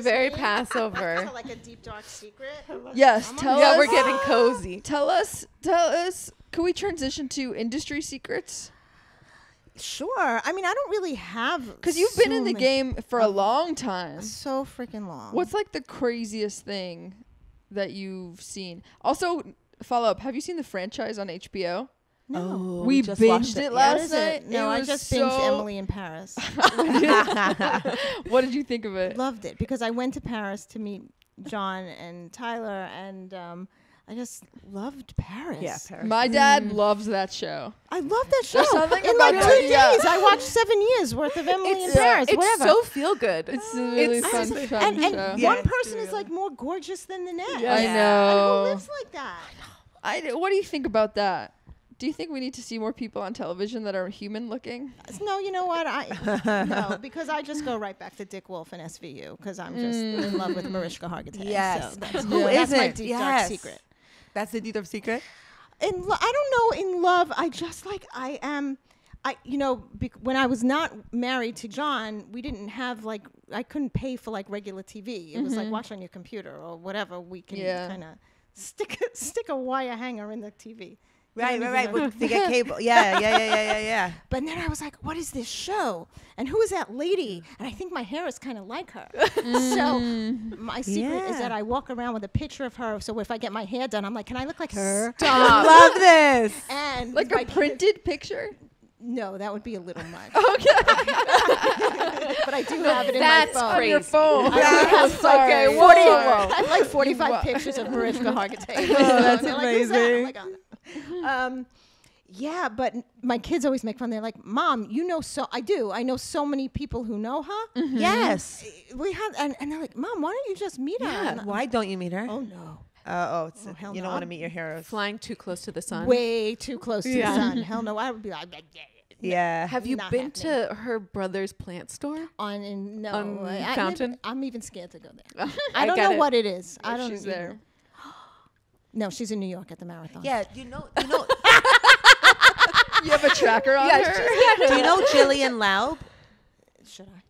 Very Passover. Like a deep dark secret. Yes, tell us. Yeah, we're getting cozy. Tell us. Can we transition to industry secrets? Sure. I mean, I don't really have, because you've been in the game for a long time. So freaking long. What's like the craziest thing that you've seen? Also, follow up. Have you seen the franchise on HBO? No. We just binged watched it it. last night. No, I just binged Emily in Paris. What did you think of it? Loved it because I went to Paris to meet John and Tyler, and I just loved Paris. Yeah, Paris. My dad loves that show. I love that show. There's something In about like 2 it, yeah. days, I watched 7 years worth of Emily in Paris. It's whatever. so feel good. It's a really fun show. And Yeah, one it's person is like more gorgeous than the next. I And know. who lives like that? What do you think about that? Do you think we need to see more people on television that are human looking? No, you know what? No, because I just go right back to Dick Wolf and SVU because I'm just in love with Mariska Hargitay. Yes. So that's, Who that's my isn't? deep dark secret. That's the deep dark secret? I don't know. In love, I just like I am. When I was not married to John, we didn't have I couldn't pay for like regular TV. It was like watch on your computer or whatever. We can kind of stick a wire hanger in the TV. Right. To get cable. Yeah. But then I was like, what is this show? And who is that lady? And I think my hair is kind of like her. So my secret is that I walk around with a picture of her. So if I get my hair done, I'm like, can I look like her? I love this. And Like a printed picture? No, that would be a little much. Okay. But I do have it in That's my phone. On your phone. I have Sorry. like 40. I have like 45 pictures of Mariska Hargitay. Oh, that's They're like, "Who's that?" I'm amazing. like, "Oh." Yeah, but my kids always make fun. They're like, "Mom, you know so." I do. I know so many people who know her. Yes. We have, and they're like, "Mom, why don't you just meet her?" And Why don't you meet her? oh no, You don't want to meet your heroes. Flying too close to the sun. way too close to the sun. Hell no, I would be like, Yeah. Have you Not been happening. to her brother's plant store? on Fountain? I'm even scared to go there. I I don't get know it. what it is. I don't. She's even- there. No, she's in New York at the marathon. Yeah. You know. You have a tracker on her? Do you know Jillian Laub? Should I?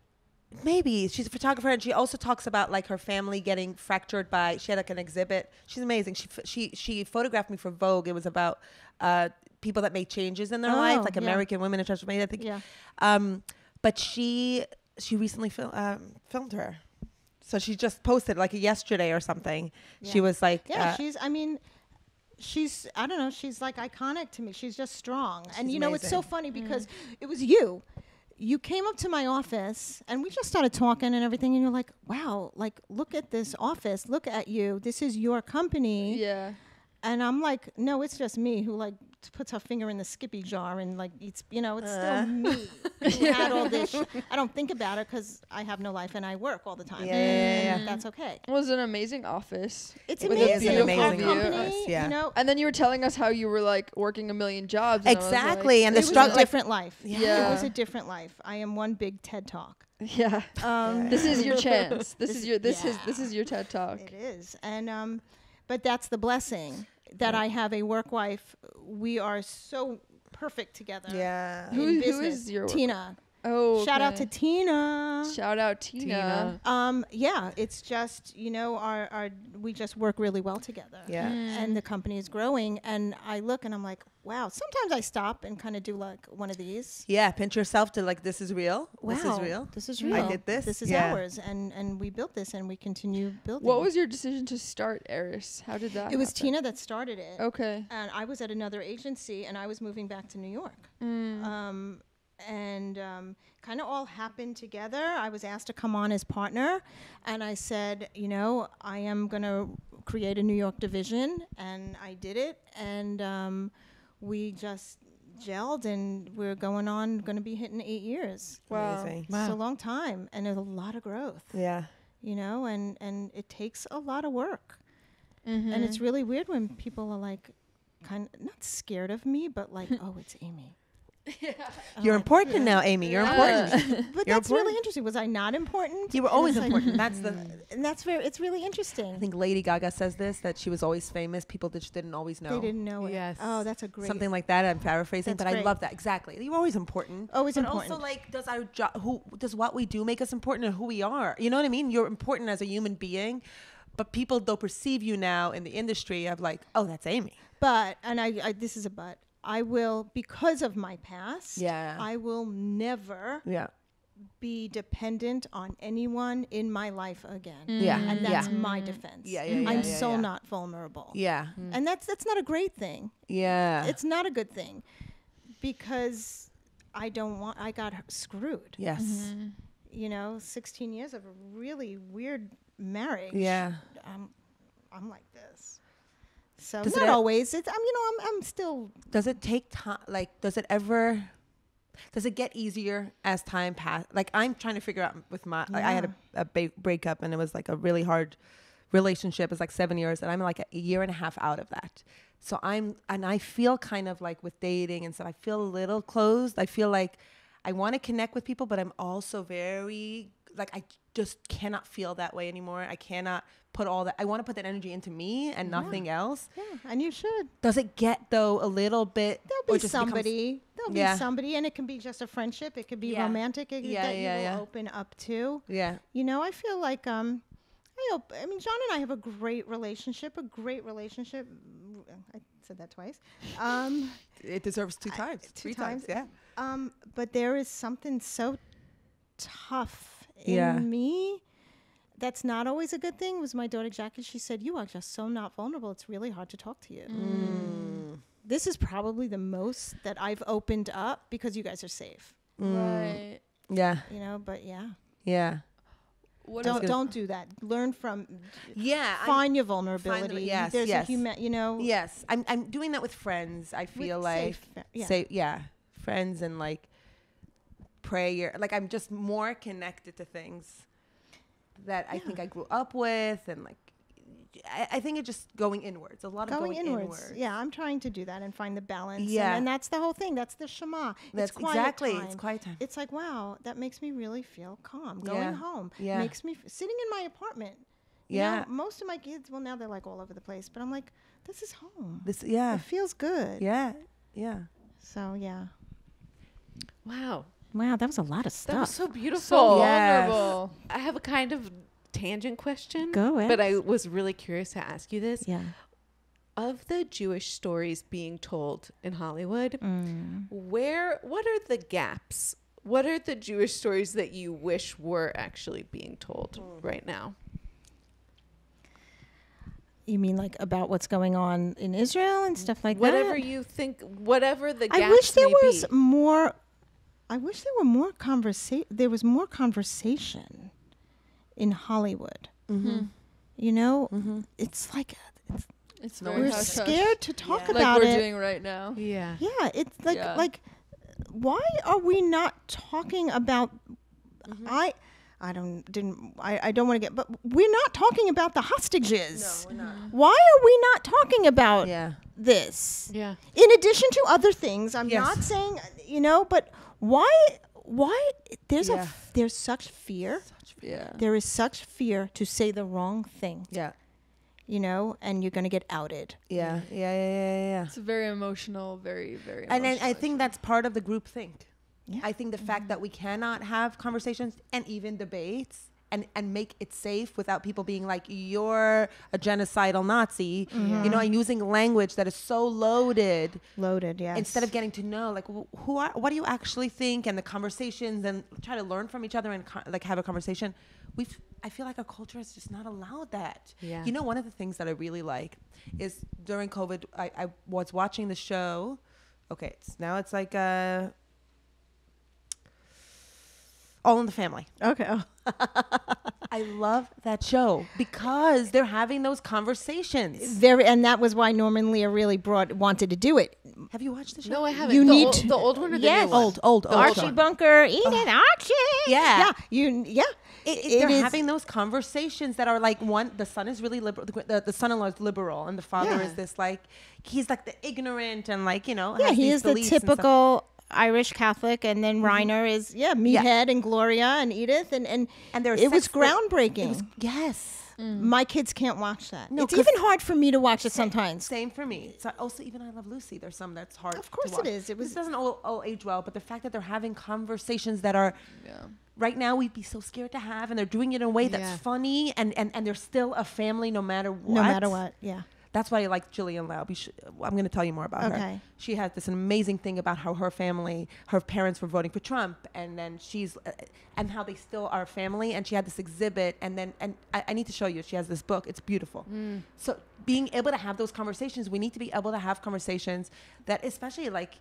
Maybe. She's a photographer, and she also talks about like her family getting fractured by. She had like an exhibit. She's amazing. She photographed me for Vogue. It was about people that made changes in their life, like American women in transformation. I think. Yeah. But she recently filmed her, so she just posted like yesterday or something. Yeah. She was like, Yeah, she's I don't know, she's like iconic to me. She's just strong. And you know, it's so amazing. funny because it was you. You came up to my office and we just started talking and everything, and you're like, wow, like look at this office, look at you. This is your company. Yeah. And I'm like, no, it's just me who like puts her finger in the Skippy jar and like eats, it's still me who had all this. I don't think about it because I have no life and I work all the time. Yeah. And that's okay. It was an amazing office. It's It amazing. is an amazing Our company, office, yeah. you know, And then you were telling us how you were like working a million jobs. And I was like, exactly, and it the was struggle. a different life. Yeah. It was a different life. I am one big TED Talk. Yeah. This is your chance. This is your TED Talk. It is. And but that's the blessing that I have a work wife. We are so perfect together. Yeah. in Who is business. your work- Tina? Oh, Shout out to okay. Tina. Shout out Tina. Yeah, it's just, our we just work really well together. Yeah. And the company is growing, and I look and I'm like, wow. Sometimes I stop and kind of do like one of these. Yeah, pinch yourself to like, this is real. Wow, This is real. This is real. I did this. This is Yeah. ours, and we built this, and we continue building. What was your decision to start Eris? How did that It was happen? Tina that started it. Okay. And I was at another agency, and I was moving back to New York. Kind of all happened together. I was asked to come on as partner, and I said, I am going to create a New York division, and I did it, and we just gelled, and we're going to be hitting 8 years. Wow. Amazing. It's a long time, and there's a lot of growth, Yeah. and it takes a lot of work. And it's really weird when people are like, kind of not scared of me, but like, oh, it's Amy. You're important now, Amy. You're important. But You're that's really important. interesting. Was I not important? You were always important. And that's it's really interesting. I think Lady Gaga says this, that she was always famous. People just didn't always know. They didn't know it. Yes. Oh, that's a great. Something like that. I'm paraphrasing, That's but I great. love that. Exactly. You're always important. Always but important. also, like, does our does what we do make us important and who we are? You know what I mean? You're important as a human being, but people don't perceive you now in the industry of like, oh, that's Amy. But, and I this is a but, I will, because of my past, Yeah. I will never Yeah. be dependent on anyone in my life again. Yeah. And that's yeah. my defense. Yeah, yeah, yeah, I'm yeah, so yeah. not vulnerable. Yeah. And that's not a great thing. Yeah. It's not a good thing because I got screwed. Yes. You know, 16 years of a really weird marriage. Yeah. I'm like this. So Does not it always. I'm still. Does it take time? Like, does it get easier as time passes? Like, I'm trying to figure out with my, like, I had a breakup and it was like a really hard relationship. It's like 7 years and I'm like a year and a half out of that. So I feel kind of like with dating and stuff, I feel a little closed. I feel like I want to connect with people, but I'm also very, like, I just cannot feel that way anymore. I cannot put all that. I want to put that energy into me and nothing else. Yeah, and you should. Does it get though a little bit? There'll be somebody. Yeah. Be somebody, and it can be just a friendship. It could be Yeah. romantic. That you will yeah. open up to. Yeah. You know, I feel like I mean, John and I have a great relationship. I said that twice. It deserves two times. Three times. Yeah. But there is something so tough Yeah. in me. That's not always a good thing. Was my daughter Jackie? She said, "You are just so not vulnerable. It's really hard to talk to you." This is probably the most that I've opened up because you guys are safe. Right. Yeah. You know, but yeah. Yeah. Don't do that. Learn from. Yeah. Find your vulnerability. Yes. There's yes. you know. Yes. I'm doing that with friends. I feel like friends and like prayer. Like I'm just more connected to things that I think I grew up with, and like I think it's just going inwards. A lot of going inwards. Yeah, I'm trying to do that and find the balance. Yeah. And that's the whole thing. That's the Shema. That's it's quiet exactly. time. It's quiet time. It's like, wow, that makes me really feel calm. Yeah. Going home makes me sitting in my apartment. You know, most of my kids, well, now they're like all over the place, but I'm like, this is home. It feels good. Yeah. Yeah. So yeah. Wow. Wow, that was a lot of That stuff. was so beautiful. So Yes. vulnerable. I have a kind of tangent question. Go ahead. But I was really curious to ask you this. Yeah. Of the Jewish stories being told in Hollywood, what are the gaps? What are the Jewish stories that you wish were actually being told right now? You mean like about what's going on in Israel and stuff like Whatever that? you think, whatever the gaps I wish there may was be. more. I wish there were more There was more conversation in Hollywood. You know, it's like It's No, very we're hush-hush. scared to talk like about we're it. doing right now. Yeah. Yeah, it's like Yeah. why are we not talking about? I don't want to get, but we're not talking about the hostages. No, we're not. Why are we not talking about this? Yeah. In addition to other things, I'm Yes. not saying, you know, but why there's there's such fear. Yeah. There is such fear to say the wrong thing, Yeah. you know, and you're going to get outed. Yeah. Yeah. It's very emotional, very, very And emotional. I think that's part of the group think. Yeah. I think the fact that we cannot have conversations and even debates and make it safe without people being like, you're a genocidal Nazi, you know, and using language that is so loaded. Loaded, yes. Instead of getting to know, like, what do you actually think, and the conversations, and try to learn from each other and like have a conversation. I feel like our culture has just not allowed that. Yeah. You know, one of the things that I really like is during COVID, I was watching the show. Okay, it's like All in the Family. Okay. I love that show because they're having those conversations. And that was why Norman Lear really wanted to do it. Have you watched the show? No, I haven't. You the need old, to- the old one or the Yes. new one? Old. Archie Bunker, eat it, Archie. Yeah. They're is- having those conversations that are like, the son is really liberal, the son-in-law is liberal, and the father is this like, he's like the ignorant and like, you know, Yeah, has he these is the beliefs and stuff. typical Irish Catholic, and then Reiner is Meathead and Gloria and Edith, and it was groundbreaking. Yes. My kids can't watch that. No, it's even hard for me to watch it sometimes. Same for me. So also, even I Love Lucy, there's some that's hard. Of course to watch. it is. This doesn't all age well, but the fact that they're having conversations that are right now we'd be so scared to have, and they're doing it in a way that's funny, and they're still a family no matter what. No matter what, yeah. That's why I like Jillian Laub. I'm going to tell you more about her. She has this amazing thing about how her family, her parents were voting for Trump, and then and how they still are a family. And she had this exhibit, and I need to show you. She has this book. It's beautiful. So being able to have those conversations, we need to be able to have conversations that, especially like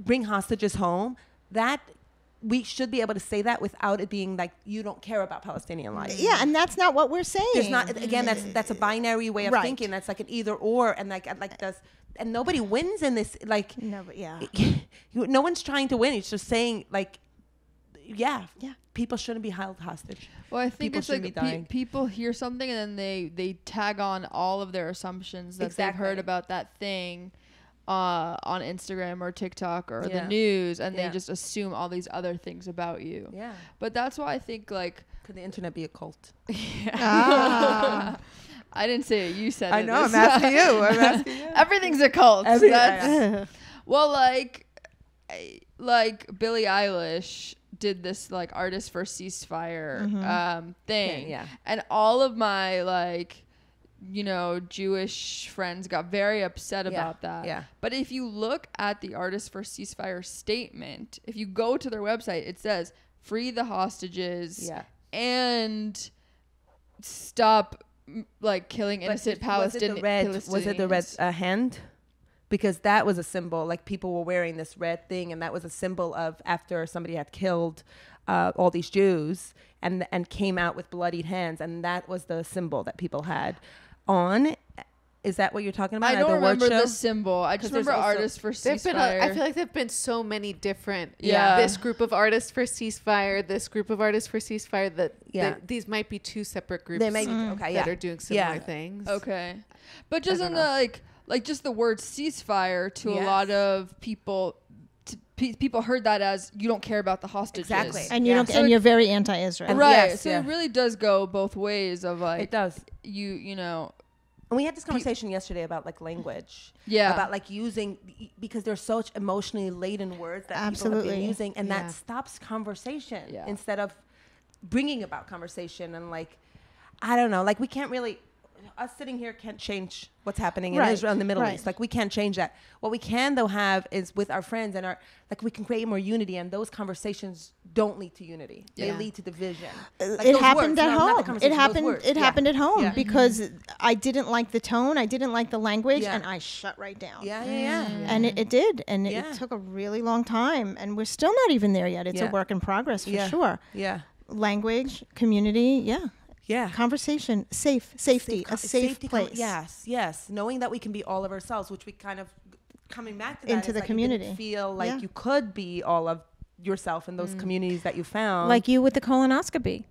bring hostages home. That we should be able to say that without it being like you don't care about Palestinian life. Yeah, and that's not what we're saying. There's not, again, that's a binary way of thinking. That's like an either or, and like does, and nobody wins in this. Like no, but no one's trying to win. It's just saying like, people shouldn't be held hostage. Well, I think it's like people hear something and then they tag on all of their assumptions that they've heard about that thing. On Instagram or TikTok or the news, and they just assume all these other things about you. Yeah. But that's why I think like could the internet be a cult? I didn't say it. You said it. I know. I'm asking you. Everything's a cult. Well, like Billie Eilish did this like Artists for Ceasefire thing, and all of my like, you know, Jewish friends got very upset about that. Yeah. But if you look at the Artists for Ceasefire statement, if you go to their website, it says free the hostages and stop like killing innocent Palestinians. Was it the red hand? Because that was a symbol. Like people were wearing this red thing, and that was a symbol of after somebody had killed all these Jews and came out with bloodied hands, and that was the symbol that people had on. Is that what you're talking about? I don't remember the symbol. I just remember Artists for Ceasefire. I feel like there have been so many different. This group of Artists for Ceasefire. This group of Artists for Ceasefire. That these might be two separate groups. They may that are doing similar things. Okay, but just in the like just the word ceasefire to a lot of people. People heard that as you don't care about the hostages, and you don't, and you're very anti-Israel, right? So it really does go both ways. Of like, it does. You know. And we had this conversation yesterday about like language, about like using, because there's such emotionally laden words that people have been using, and that stops conversation instead of bringing about conversation. And like, I don't know, like we can't really. Us sitting here can't change what's happening in Israel and the Middle East. Like we can't change that. What we can though have is with our friends and we can create more unity, and those conversations don't lead to unity. They lead to division. Like it happened at home. It happened at home because I didn't like the tone. I didn't like the language, and I shut right down. And it did, and it took a really long time, and we're still not even there yet. It's a work in progress for sure. Language, community, conversation, safety, a safe place. Yes. Knowing that we can be all of ourselves, which we kind of coming back to that into the community. You feel like you could be all of yourself in those communities that you found, like you with the colonoscopy.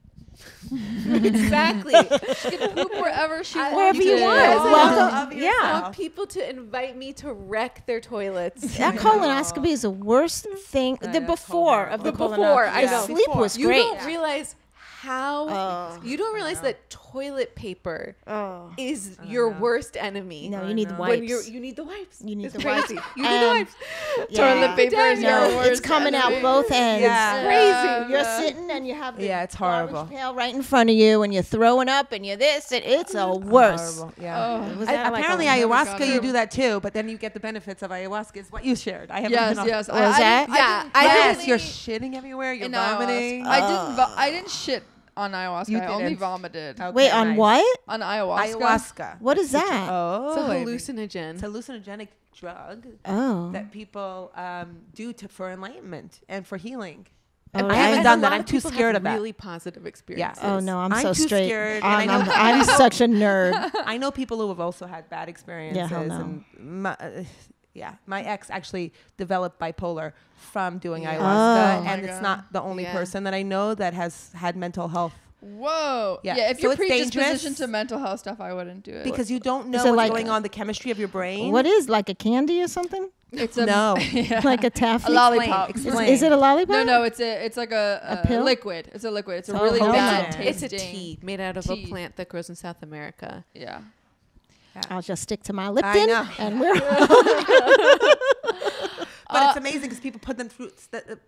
Exactly. She can poop wherever she wants. Wherever you want. Welcome. I want people to invite me to wreck their toilets. That colonoscopy is the worst thing. The before of the colonoscopy. I know. Sleep was great. You don't realize how you don't realize that toilet paper is your worst enemy. No, you need the wipes. You need the wipes. You need the wipes. You need the wipes. Toilet paper is your worst it's coming enemy. out both ends. It's crazy. You're sitting and you have the it's horrible. garbage pail right in front of you, and you're throwing up, and you're this, and it's a worse. Apparently ayahuasca, you do that too, but then you get the benefits of ayahuasca. Is what you shared. I haven't been Was that? Yes, you're shitting everywhere. You're vomiting. I didn't shit on ayahuasca. I only vomited. Okay, wait, on what? On ayahuasca. Ayahuasca. What is that? It's a hallucinogen. It's a hallucinogenic drug that people do for enlightenment and for healing. I haven't done that. I'm too scared of that. Really positive experiences. Oh no, I'm so too straight. Scared, I'm such a nerd. I know people who have also had bad experiences. No. And my ex actually developed bipolar from doing ayahuasca, and it's not the only person that I know that has had mental health. Whoa. Yeah, if you're predisposition to mental health stuff, I wouldn't do it. Because you don't know what's going on, the chemistry of your brain. What is, like a candy or something? It's a no, like a taffy, a lollipop. Explain. Is it a lollipop? No, it's like a pill? liquid. It's a liquid. It's a Oh, really hold bad on. tasting. It's a tea made out of a plant that grows in South America. Yeah. I'll just stick to my Lipton, know. and we're. But it's amazing because people put them through.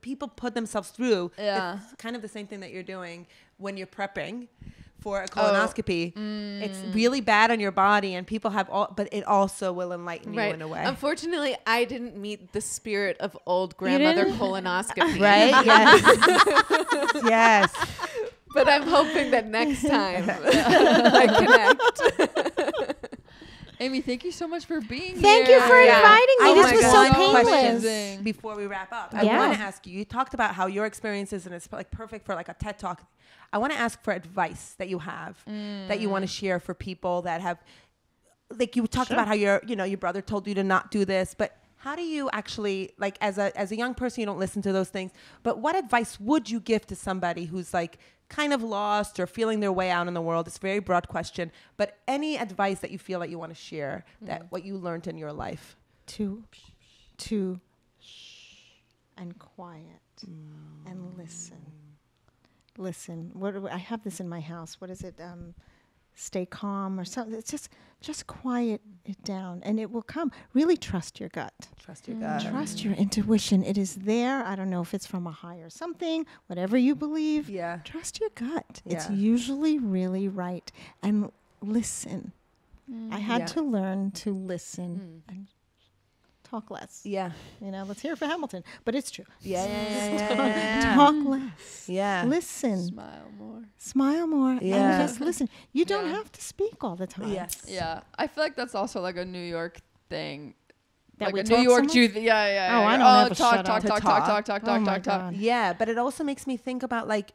People put themselves through. Yeah. It's kind of the same thing that you're doing when you're prepping for a colonoscopy. It's really bad on your body, and people have all, but it also will enlighten you in a way. Unfortunately, I didn't meet the spirit of old grandmother colonoscopy. Right? Yes. Yes. But I'm hoping that next time I connect. Amy, thank you so much for being here. Thank you for inviting me. I This have was so one painless. question before we wrap up. I Yeah. want to ask you. You talked about how your experiences, and it's like perfect for like a TED Talk. I want to ask for advice that you have that you want to share for people that have, like you talked about how your brother told you to not do this, but how do you actually, like as a young person, you don't listen to those things, but what advice would you give to somebody who's like kind of lost or feeling their way out in the world? It's a very broad question, but any advice that you feel that you want to share, that what you learned in your life? To and quiet and listen. Listen. I have this in my house. What is it? Stay calm or something. It's just quiet it down, and it will come. Really trust your gut. Trust your gut. Trust your intuition. It is there. I don't know if it's from a higher something, whatever you believe. Yeah. Trust your gut. Yeah. It's usually really right. And listen. I had to learn to listen and talk less. Yeah. Let's hear it for Hamilton. But it's true. Yeah. Talk less. Yeah. Listen. Smile more. Yeah. And just listen. You don't have to speak all the time. Yes. Yeah. I feel like that's also like a New York thing. That like we a talk New York so much? Jew. Yeah. Oh, I don't ever talk, shut talk, up. talk. Oh my talk. God. Yeah, but it also makes me think about like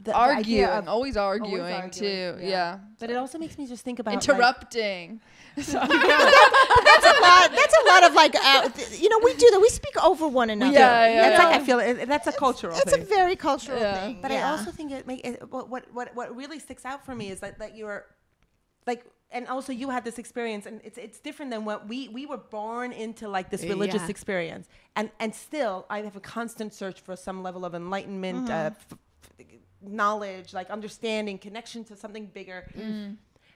the Arguing. idea of Always arguing too. Yeah. But it also makes me just think about interrupting. That's a lot. That's a lot of like, we do that. We speak over one another. Yeah. That's like I feel that's a cultural It's thing. a very cultural thing. But I also think what really sticks out for me is that you're like, and also you had this experience, and it's different than what we were born into, like this religious experience, and still I have a constant search for some level of enlightenment, knowledge, like understanding, connection to something bigger.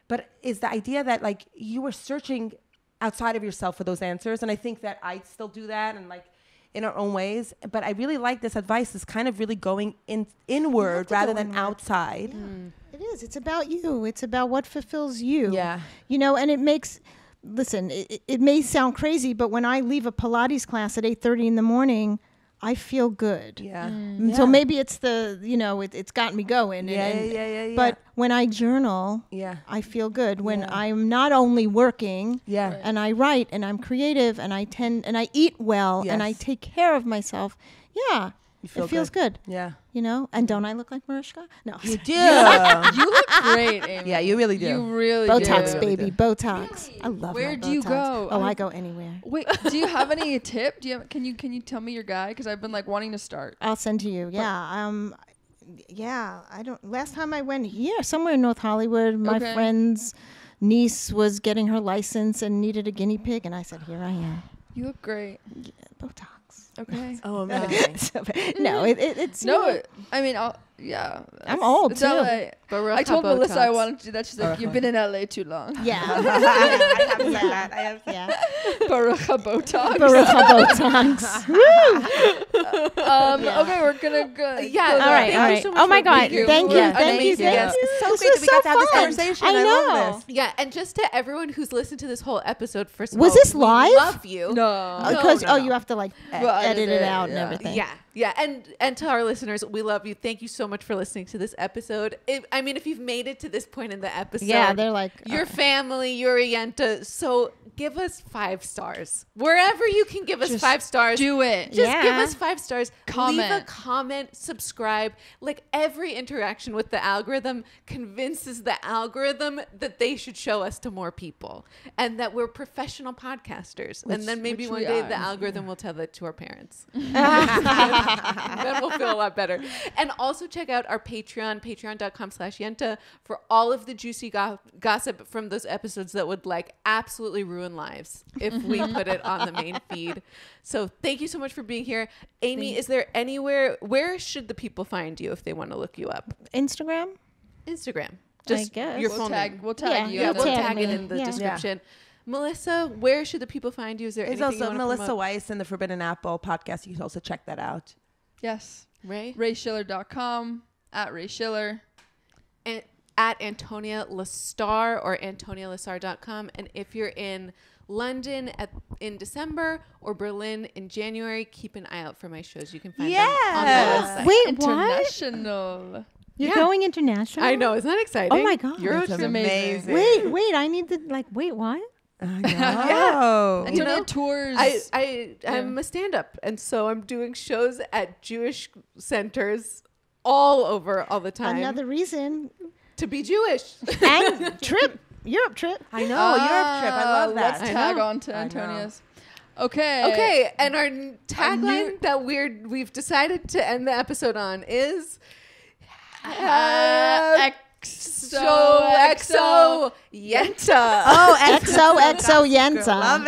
But is the idea that like you were searching outside of yourself for those answers, and I think that I still do that, and like in our own ways. But I really like this advice, is kind of really going inward rather than outside. It is. It's about you. It's about what fulfills you. Yeah. And it makes, listen, it may sound crazy, but when I leave a Pilates class at 8:30 in the morning, I feel good. Yeah. So maybe it's it's gotten me going. Yeah. But when I journal, I feel good. When I'm not only working, and I write, and I'm creative, and I eat well, and I take care of myself. Yeah. It feels good. Yeah. And don't I look like Mariska? No. You do. You look great, Amy. Yeah, you really do. You really Botox, do. baby. Botox. I love Where my do you Botox. go? Oh, I go anywhere. Wait, do you have any tip? Can you tell me your guy? Because I've been like wanting to start. I'll send to you. Yeah. I don't. Last time I went here, somewhere in North Hollywood, my friend's niece was getting her license and needed a guinea pig, and I said, "Here I am." You look great. Yeah, Botox. Okay. Oh, amazing. No, it's no. I'm old it's too. LA. I told Melissa I wanted to do that. She's like, "You've been in LA too long." Yeah. I have said that. I have said Yeah. Barucha Botox. Barucha Botox. Okay, we're gonna go. Yeah. All right. Thank you so much Oh my for God. being here. Thank you. Yeah. Thank you. Amazing. Thank you. It's so This great was that we got to have this fun. conversation. I I know. love this. Yeah, and just to everyone who's listened to this whole episode, first of Was all, this we live? love you. No. Because no. you have to like Well, edit it out and everything. Yeah, and to our listeners, we love you. Thank you so much for listening to this episode. If you've made it to this point in the episode, Yeah, they're like your family, you're a Yenta, so give us 5 stars wherever you can. Give us 5 stars. Do it. Just Yeah. give us 5 stars. Comment. Leave a comment. Subscribe. Like every interaction with the algorithm convinces the algorithm that they should show us to more people, and that we're professional podcasters. And then maybe which one we day are. the algorithm will tell that to our parents. I Then we'll feel a lot better. And also check out our Patreon, patreon.com/Yenta, for all of the juicy gossip from those episodes that would like absolutely ruin lives if we put it on the main feed. So thank you so much for being here. Amy, is there anywhere, where should the people find you if they want to look you up? Instagram. Just I guess. your phone name. We'll tag you. Yeah, we'll tag tag it me. in the Yeah. description. Melissa, where should the people find you? Is there There's anything also you want to Melissa Weisz and the Forbidden Apple podcast. You can also check that out. Yes. Ray? RaySchiller.com, at Ray Schiller. And at Antonia Lastar or AntoniaLastar.com. And if you're in London in December or Berlin in January, keep an eye out for my shows. You can find them on the website. Wait, what? International. You're going international? I know. Isn't that exciting? Oh my God. You're That's amazing. Wait, I need to wait, what? I know. Antonia tours. I'm a stand-up, and so I'm doing shows at Jewish centers all over all the time. Another reason. To be Jewish. And Europe trip. I know. Europe trip. I love that. Let's tag on to Antonia's. Okay. Okay, and our tagline that we've decided to end the episode on is XOXO Yenta. Oh, XOXO Yenta. Love it.